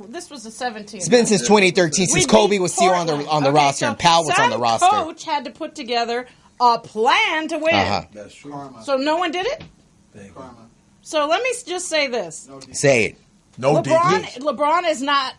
This was the 17th. It's been since 2013, since We Kobe beat was still on the Portland. roster so and Powell was on the some roster. coach had to put together a plan to win. Uh-huh. That's true. Karma. So no one did it? Karma. So let me just say this. No defense. Say it. No defense. LeBron is not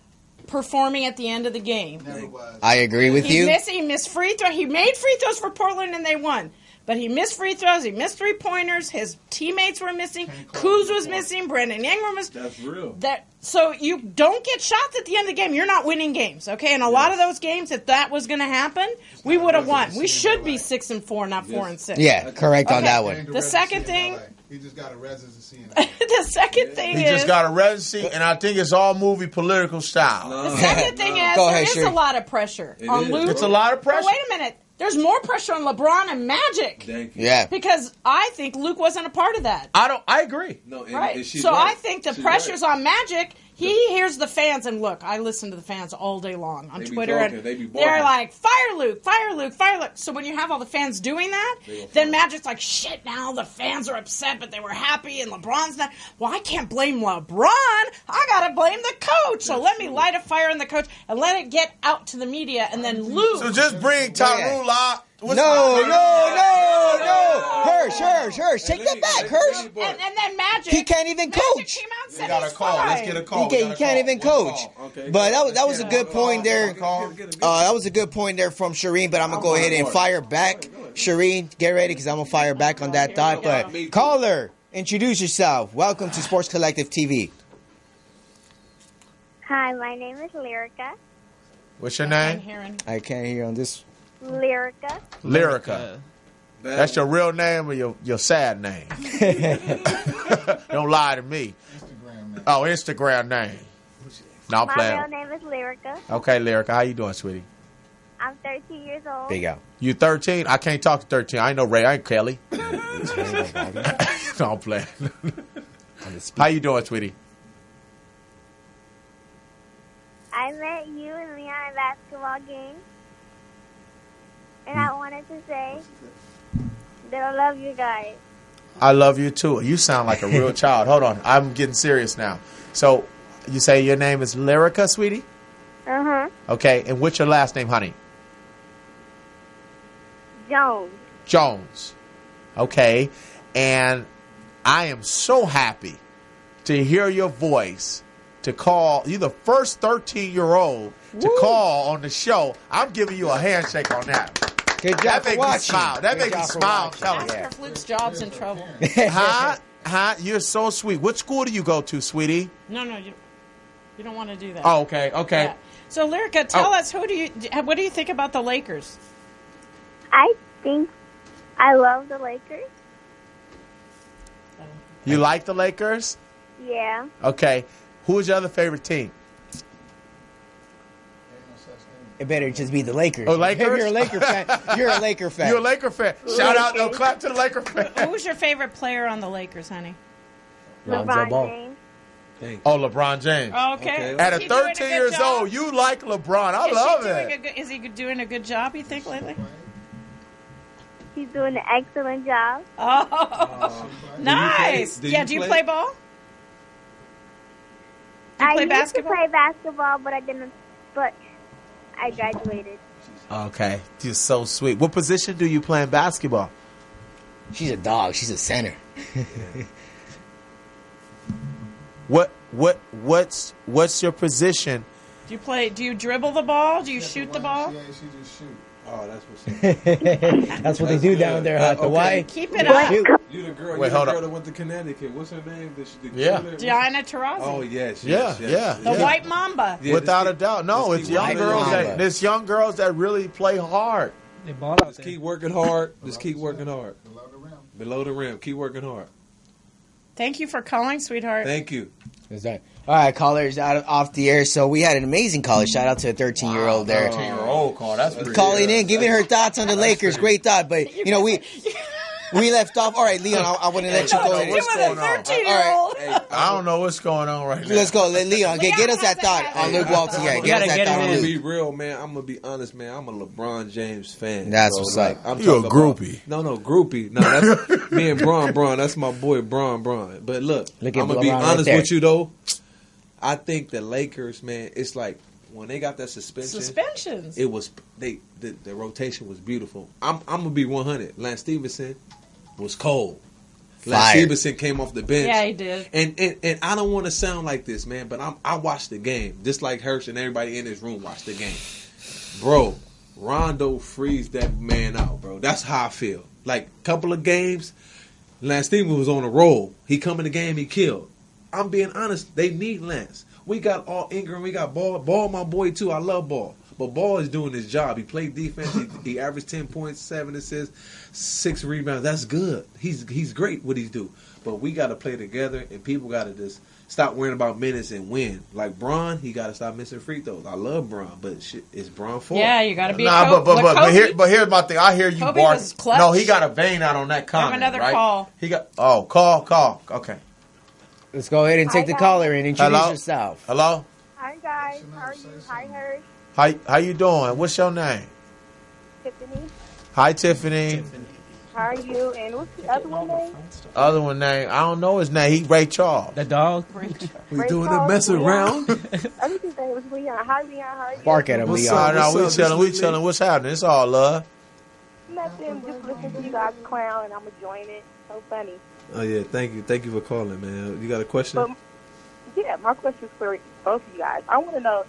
performing at the end of the game. Never was. I agree with you. He missed free throws. He made free throws for Portland and they won. But he missed free throws. He missed 3-pointers. His teammates were missing. Kuz was missing. Brandon Ingram was. That's real. So you don't get shots at the end of the game. You're not winning games, okay? And a lot of those games, if that was going to happen, we would have won. We should be 6-4, not 4-6. Yeah, correct on Okay. that one. The second thing. He just got a residency in LA. The second thing He is. just got a residency, and I think it's all movie political style. The second thing is, Go there ahead, is Sherry. a lot of pressure on is. Luke. It's a lot of But pressure. wait a minute. There's more pressure on LeBron and Magic. Thank you. Yeah. Because I think Luke wasn't a part of that. I agree. No, and, Right. and she's So right. I think the She's pressure's right. on Magic. He hears the fans, and look, I listen to the fans all day long on They be Twitter, talking, and they be they're barking. like, "Fire Luke, fire Luke, fire Luke." So when you have all the fans doing that, then Magic's like, "Shit, now the fans are upset, but they were happy, and LeBron's not." Well, I can't blame LeBron. I gotta blame the coach. So let me light a fire on the coach and let it get out to the media, and then lose. So just bring Tyrone out. No. Hirsch. Take that back, Hirsch. and then Magic. He can't even Magic coach. came out and We said got a he's call. fine. Let's get a call. He can't even coach. Okay. But that was a good point there. That was a good point there from Shireen. But I'm gonna go ahead and fire back, Shireen. Get ready because I'm gonna fire back on that thought. But caller, introduce yourself. Welcome to Sports Collective TV. Hi, my name is Lyrica. What's your I'm name? hearing. I can't hear on this. Lyrica. Lyrica. That's your real name or your sad name? Don't lie to me. Instagram, man. Oh, Instagram name. No, I'm My playing. real name is Lyrica. Okay, Lyrica, how you doing, sweetie? I'm 13 years old. Big out. You 13? I can't talk to 13. I ain't no Ray. I ain't Kelly. No, I'm playing. How you doing, sweetie? I met you and Leon at a basketball game. And I wanted to say that I love you guys. I love you too. You sound like a real child. Hold on, I'm getting serious now. So, you say your name is Lyrica, sweetie? Uh-huh. Okay, and what's your last name, honey? Jones. Jones. Okay, and I am so happy to hear your voice, to call. You're the first 13-year-old to call on the show. I'm giving you a handshake on that. Good job That for makes me watching. smile. That Good makes me job for smile. I'm watching. telling you. Ask if Luke's job's in trouble. Huh? You're so sweet. What school do you go to, sweetie? No, you don't want to do that. Oh, okay. Yeah. So, Lyrica, tell us, what do you think about the Lakers? I think I love the Lakers. You like the Lakers? Yeah. Okay. Who is your other favorite team? It better just be the Lakers. Oh, Lakers? If you're a Laker fan, you're a Laker fan. You're a Laker fan. Shout out, no clap to the Laker fan. Who's your favorite player on the Lakers, honey? LeBron James. Oh, LeBron James. Oh, okay. At Is a he doing 13 good years job? old, you like LeBron. I love it. Is he doing a good job, you think, lately? He's doing an excellent job. Oh, nice. Do Do you play ball? I play used basketball? to play basketball, but I didn't. But I graduated. Okay. You're so sweet. What position do you play in basketball? She's a dog. She's a center. What's your position? Do you dribble the ball? Do you shoot the ball? Yeah, she just shoot. Oh, that's what's That's what they do down there at the okay. Y. Keep it up. You the girl, Wait, you the hold girl up. that went to Connecticut. What's her name? The Yeah. killer? Diana Taurasi. Oh, yes. Yeah. The White Mamba. Yeah, Without just a doubt. No, just it's keep young working girls hard. that there's young girls that really play hard. They ball out Just there. keep working hard. Just keep working hard. Below the rim. Below the rim. Keep working hard. Thank you for calling, sweetheart. Thank you. Is that all right? Callers off the air. So we had an amazing caller. Shout out to a 13-year-old there. 13-year-old call. That's pretty Calling in, giving her thoughts on the Lakers. Great thought. But, we left off. All right, Leon, I want to let you go. What ahead. do with a 13-year-old? I don't know what's going on right now. Let's go. Leon, get us that thought on Luke Walton. Yeah, We get us gotta that get thought him on in. To Luke. be real, man, I'm gonna be honest, man. I'm a LeBron James fan. That's bro. what's Like, up. I'm You a talking about- groupie. No, groupie. No, that's me and Braun. That's my boy Braun. But look, Look at I'm gonna be LeBron right honest there. with you though. I think the Lakers, man, it's like when they got that suspension. Suspensions. It was the rotation was beautiful. I'm gonna be 100. Lance Stevenson was cold. Lance Fire. Stevenson came off the bench. Yeah, he did. And I don't want to sound like this, man, but I watched the game just like Hirsch and everybody in this room watched the game. Bro, Rondo frees that man out, bro. That's how I feel. Like couple of games, Lance Stevenson was on a roll. He come in the game, he killed. I'm being honest. They need Lance. We got all Ingram. We got Ball. Ball, my boy too. I love Ball. But Ball is doing his job. He played defense. He averaged 10 points, 7 assists, 6 rebounds. That's good. He's great what he do. But we got to play together, and people got to just stop worrying about minutes and win. Like Bron, he got to stop missing free throws. I love Bron, but shit, it's Bron for. Yeah, you got to be Nah, a Kobe. but here's my thing. I hear you Kobe bark. was clutch. No, he got a vein out on that comment. another right? call. He got call. Okay. Let's go ahead and take the caller and introduce Hello? yourself. Hello. Hi guys, how are you? Hi Hirsch, How you doing? What's your name? Tiffany. Hi, Tiffany. How are you? And what's the other one name? Other one name, I don't know his name. He Ray Charles. The dog. We doing a mess around. Other people's name was Leon. Hi Leon, how are you? Bark at him, What's Leon. up? No, we What's chilling. this We chilling. What's happening? It's all love. Nothing, just listen to you guys clown and I'm enjoying it. So funny. Oh yeah, thank you for calling, man. You got a question? But, yeah, my question is for both of you guys. I want to know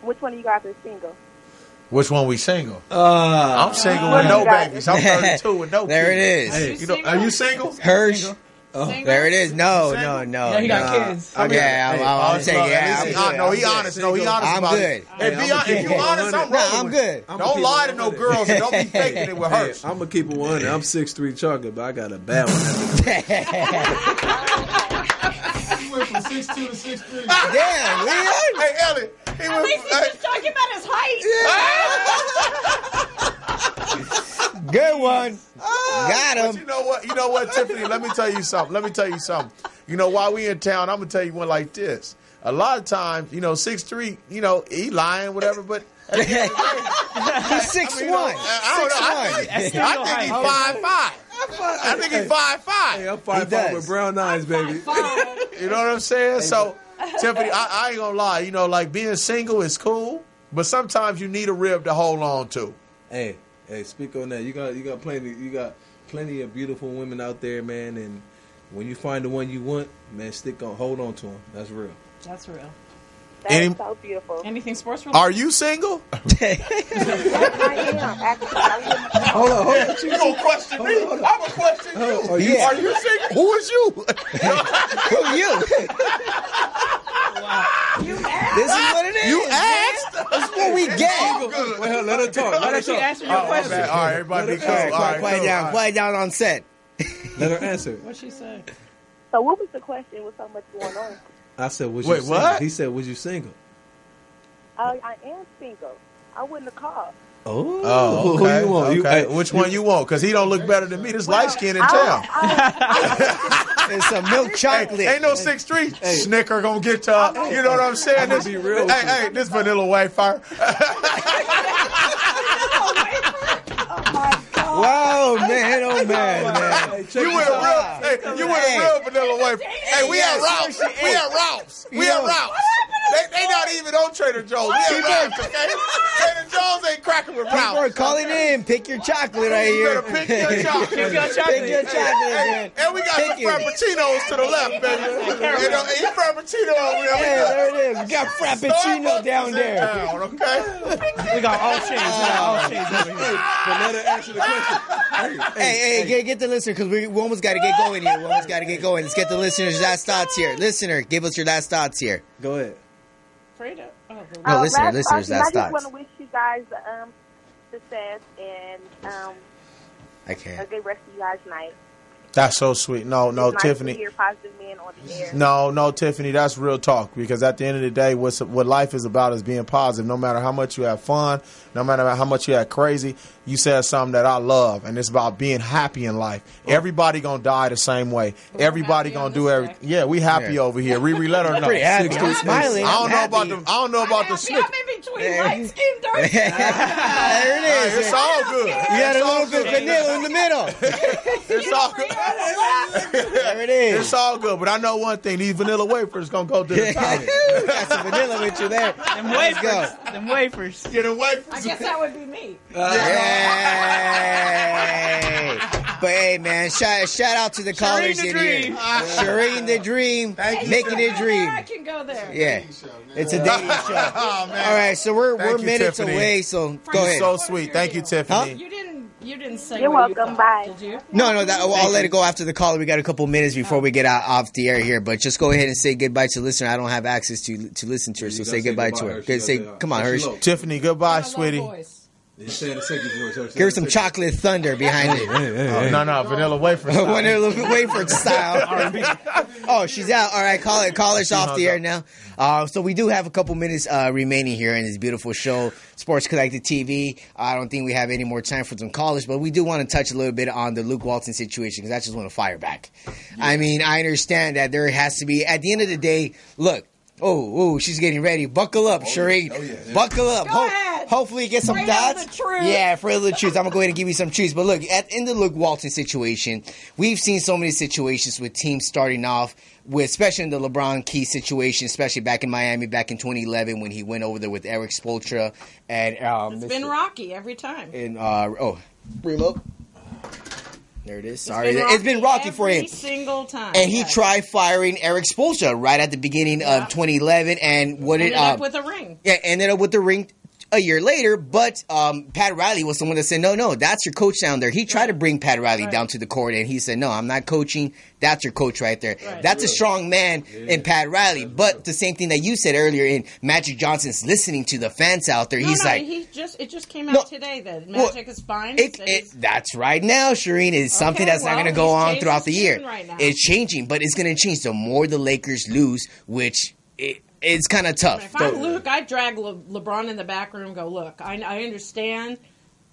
which one of you guys is single. Which one we single? I'm single with no babies. I'm 32 with no There it kids. is. You know, are you single? Hirsch. Oh. There it is. No. Yeah, he got kids. Okay, I'm taking it. No, he honest. No, he honest I'm about good. it. If you honest, I'm rolling I'm with good. it. Don't lie to no girls and don't be faking it with Hey, Hirsch. I'm gonna keep it 100. I'm 6'3" chocolate, but I got a bad one. You went from 6'2" to 6'3". Damn, Leon. Hey, Ellie. He At least he's just talking about his height. Good one. Got But him. you know what, Tiffany? Let me tell you something. You know, while we in town, I'm gonna tell you one like this. A lot of times, 6'3", he lying, whatever, but He's 6'1". I think he's 5'5". I think he's 5'5". Hey, I'm 5'5" with brown eyes, baby. You know what I'm saying? So, Tiffany, I ain't gonna lie. You know, like being single is cool, but sometimes you need a rib to hold on to. Hey, speak on that. You got plenty of beautiful women out there, man. And when you find the one you want, man, hold on to them. That's real. That's real. That's so beautiful. Anything sports related? Are you single? Yes, I am. Actually, Hold on. You gonna question me? I'm gonna question you. Are you single? Who is you? Who are you? This is what it is. You asked. That's what we get. Well, let her talk. Let her talk. Answer your question. All right, everybody be cool. Quiet down on set. Let her answer. What'd she say? so what was the question with so much going on? I said, was Wait, you single? what? He said, was you single? I am single. I wouldn't have called. Oh, okay. Who you want? Okay. Which one you want? Because he don't look better than me. This light skin in town. It's some milk chocolate. Ain't no 6'3". Snicker gonna get to. You know what I'm saying? This, be real. Hey, this vanilla wafer. Wow, man, oh man. You went real vanilla wafer. Hey, we at Ralph's. We at Ralph's. They not even on Trader Joe's. We at Ralph's, okay? Trader Joe's ain't cracking with People are Ralph's. calling in. Pick your chocolate right You here. better pick your chocolate. Pick your chocolate, man. And we got some Frappuccinos to the left, baby. You know, eat Frappuccino over there. Yeah, there it is. We got Frappuccino down there. Okay? We got all shades over here. But let her answer the question. Hey, get the listener because we almost got to get going here. Let's get the listeners' last thoughts here. Listener, give us your last thoughts here. Go ahead. Freda? No, listeners, I last just thoughts. want to wish you guys success and a good rest of you guys' night. That's so sweet. No, It's nice Tiffany. to hear positive men on the air. No, Tiffany, that's real talk. Because at the end of the day, what life is about is being positive. No matter how much you have fun, no matter how much you have crazy, you said something that I love, and it's about being happy in life. Everybody gonna die the same way. Everybody gonna do everything. Yeah, we happy over here. Riri, let her know. Pretty happy. I'm smiling. I don't know about the Smith. I'm in between light skin, dark skin. There it is. It's all good. You got a little bit of vanilla in the middle. It's all good. There it is. It's all good. But I know one thing: these vanilla wafers gonna go to the top. Got some vanilla with you there. Let's go. Them wafers. Get them wafers. I guess that would be me. Yay. But hey, man, shout out to the callers in here. Shireen the Dream, making it dream. I can go there. Yeah, it's a dating show. Oh, man. All right, so we're Thank you, minutes Tiffany. away. So go You're ahead. so sweet. Thank you, Tiffany. You didn't say. You're what you welcome. thought, Bye. Did you? No, I'll let it go after the caller. We got a couple minutes before we get off the air here, but just go ahead and say goodbye to the listener. I don't have access to listen to her, so say goodbye to her. Come on, Hirsch. Tiffany, goodbye, sweetie. Give her some chocolate thunder behind it. No, vanilla wafer style. Vanilla wafer style. Oh, she's out. All right, call us off the air now. So we do have a couple minutes remaining here in this beautiful show, Sports Collective TV. I don't think we have any more time for some callers, but we do want to touch a little bit on the Luke Walton situation because I just want to fire back. I mean, I understand that there has to be, at the end of the day, look. Oh, she's getting ready. Buckle up, Shireen. Buckle up. Hopefully get some thoughts. Yeah, for the truth. I'm going to go ahead and give you some truths. But look, in the Luke Walton situation, we've seen so many situations with teams starting off with, especially in the LeBron Key situation, especially back in Miami back in 2011 when he went over there with Eric Spoelstra. And it's been rocky every time. And reload. There it is. Sorry. It's been rocky for him. Every single time. And he tried firing Eric Spoelstra right at the beginning of 2011. And ended up with a ring. Yeah, ended up with the ring a year later. But Pat Riley was the one that said, no, that's your coach down there. He tried to bring Pat Riley down to the court. And he said, no, I'm not coaching. That's your coach right there. Right. That's a strong man in Pat Riley. But the same thing that you said earlier in Magic Johnson's listening to the fans out there. It just came out today that Magic is fine. That's right now, Shireen, is something that's not going to go on throughout the year. Right now. It's changing, but it's going to change the more the Lakers lose, which it's kind of tough. If I'm Luke, I'd drag LeBron in the back room and go, look, I understand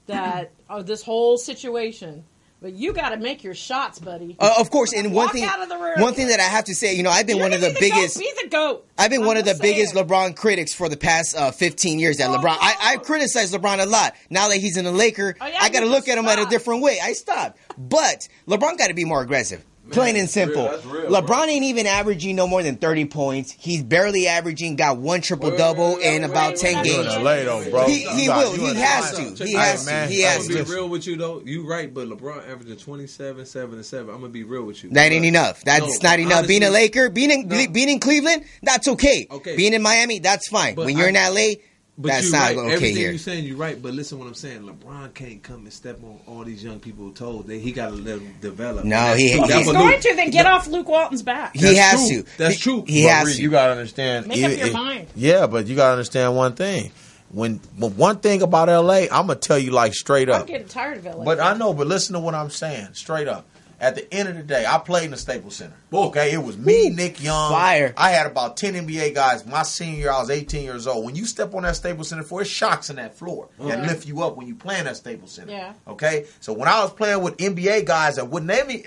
that this whole situation, But you got to make your shots, buddy. Of course, and one thing that I have to say, I've been one of the biggest. Be the GOAT. I've been one of the biggest LeBron critics for the past 15 years. At LeBron, I criticize LeBron a lot. Now that he's in the Laker, I got to look at him at a different way. I stopped, but LeBron got to be more aggressive. Plain and simple. Real, LeBron ain't even averaging no more than 30 points. He's barely averaging, got one triple-double in about 10 games. He will. He has to. He has to. He has to. I'm going to be real with you, though. You right, but LeBron averaging 27, 7, and 7. I'm going to be real with you. That ain't enough. That's not enough. Being a Laker, being in Cleveland, that's okay. Being in Miami, that's fine. But when you're in LA, that's not okay everything here. You're saying, you're right, but listen what I'm saying. LeBron can't come and step on all these young people toes. He got to let them develop. No, he's going to. Then get off Luke Walton's back. He has to. That's true. He has to. You got to understand. Make up your mind. Yeah, but you got to understand one thing. When one thing about LA, I'm gonna tell you like straight up. I'm getting tired of LA. But I know. But listen to what I'm saying. Straight up. At the end of the day, I played in the Staples Center. Okay, it was me, Nick Young. Fire. I had about 10 NBA guys. My senior year, I was 18 years old. When you step on that Staples Center floor, it's shocks in that floor that lift you up when you play in that Staples Center. Yeah. Okay, so when I was playing with NBA guys that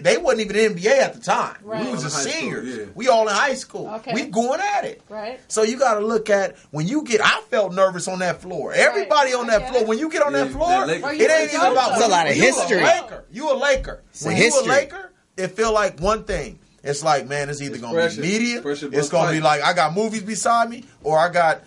they wasn't even in NBA at the time. Right. We was just seniors. School, yeah. We all in high school. Okay. We going at it. Right. So you got to look at when you get. I felt nervous on that floor. Everybody on that floor. When you get on that floor, it ain't even about. It's a lot of history. You a Laker. When you a Laker. It feel like one thing. It's like, man, it's either going to be media. It's going to be like, I got movies beside me, or I got,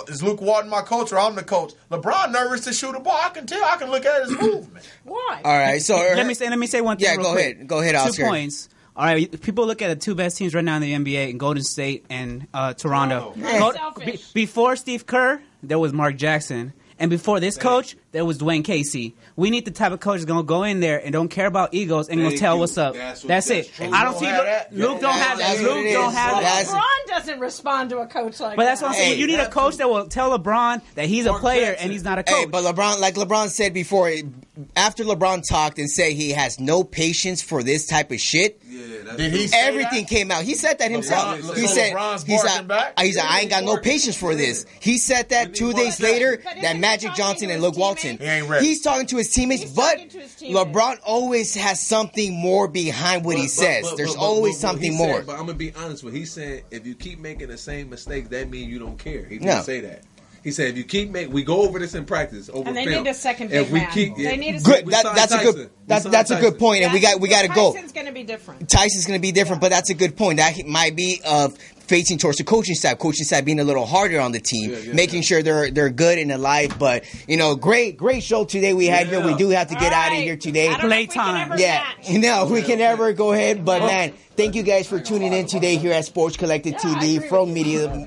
is Luke Walton my coach, or I'm the coach. LeBron nervous to shoot a ball. I can tell. I can look at his movement. Why? All right, so let me say one thing. Yeah, real quick. Go ahead, Oscar. 2 points. All right, people look at the two best teams right now in the NBA, Golden State and Toronto. Before Steve Kerr, there was Mark Jackson. And before this coach, there was Dwayne Casey. We need the type of coach that's going to go in there and don't care about egos and going to tell what's up. That's it. I don't see Luke don't have that. Luke don't have that. LeBron doesn't respond to a coach like that. But that's what I'm saying. You need a coach that will tell LeBron that he's a player and he's not a coach. Hey, but LeBron, like LeBron said before, after LeBron talked and said he has no patience for this type of shit, did he say everything came out. He said that himself. He said, I ain't got no patience for this. He said that 2 days later, that Magic Johnson and Luke Walton. He's talking to his teammates, but LeBron always has something more behind what he says. There's always something more. But I'm going to be honest with you. He's saying if you keep making the same mistakes, that means you don't care. He didn't say that. He said, "If you keep we go over this in practice, over and they film. need a second big man. They need a good. That's a good point, and we got to go. Tyson's going to be different. Tyson's going to be different, but that's a good point. That might be facing towards the coaching side being a little harder on the team, making sure they're good and alive. But great show today we had here. We do have to get out of here today. Playtime. We can never go ahead, but man. Thank you guys for tuning in today here at Sports Collective TV from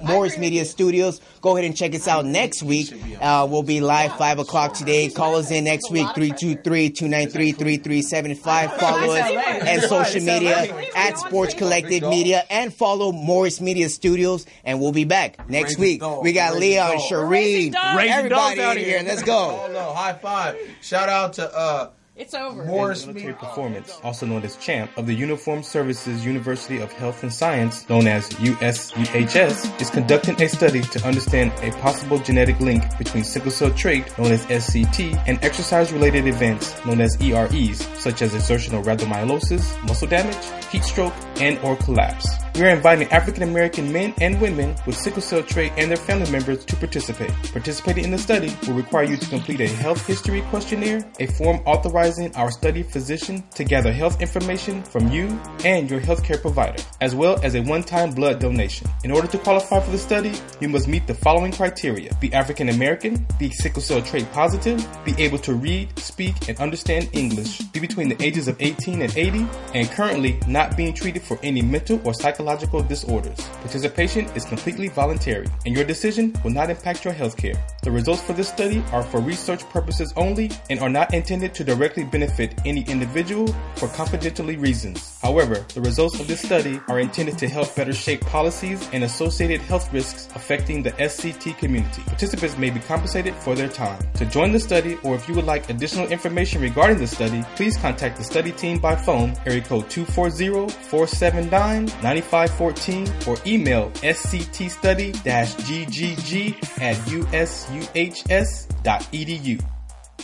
Morris Media Studios. Go ahead and check us out next week. We'll be live 5 o'clock today. Call us in next week, 323-293-3375. Follow us and social media at Sports Collective Media and follow Morris Media Studios. And we'll be back next week. We got Leon, Shereen, everybody in here. Let's go. High five. Shout out to it's over. Morris Military Performance, also known as CHAMP, of the Uniformed Services University of Health and Science, known as USUHS, is conducting a study to understand a possible genetic link between sickle cell trait, known as SCT, and exercise-related events, known as EREs, such as exertional rhabdomyolysis, muscle damage, heat stroke, and or collapse. We are inviting African American men and women with sickle cell trait and their family members to participate. Participating in the study will require you to complete a health history questionnaire, a form authorizing our study physician to gather health information from you and your healthcare provider, as well as a one-time blood donation. In order to qualify for the study, you must meet the following criteria: be African American, be sickle cell trait positive, be able to read, speak, and understand English, be between the ages of 18 and 80, and currently not being treated for any mental or psychological disorders. Participation is completely voluntary, and your decision will not impact your health care. The results for this study are for research purposes only and are not intended to directly benefit any individual for confidentiality reasons. However, the results of this study are intended to help better shape policies and associated health risks affecting the SCT community. Participants may be compensated for their time. To join the study, or if you would like additional information regarding the study, please contact the study team by phone, area code 240-479-9514, or email sctstudy-ggg@usuhs.edu.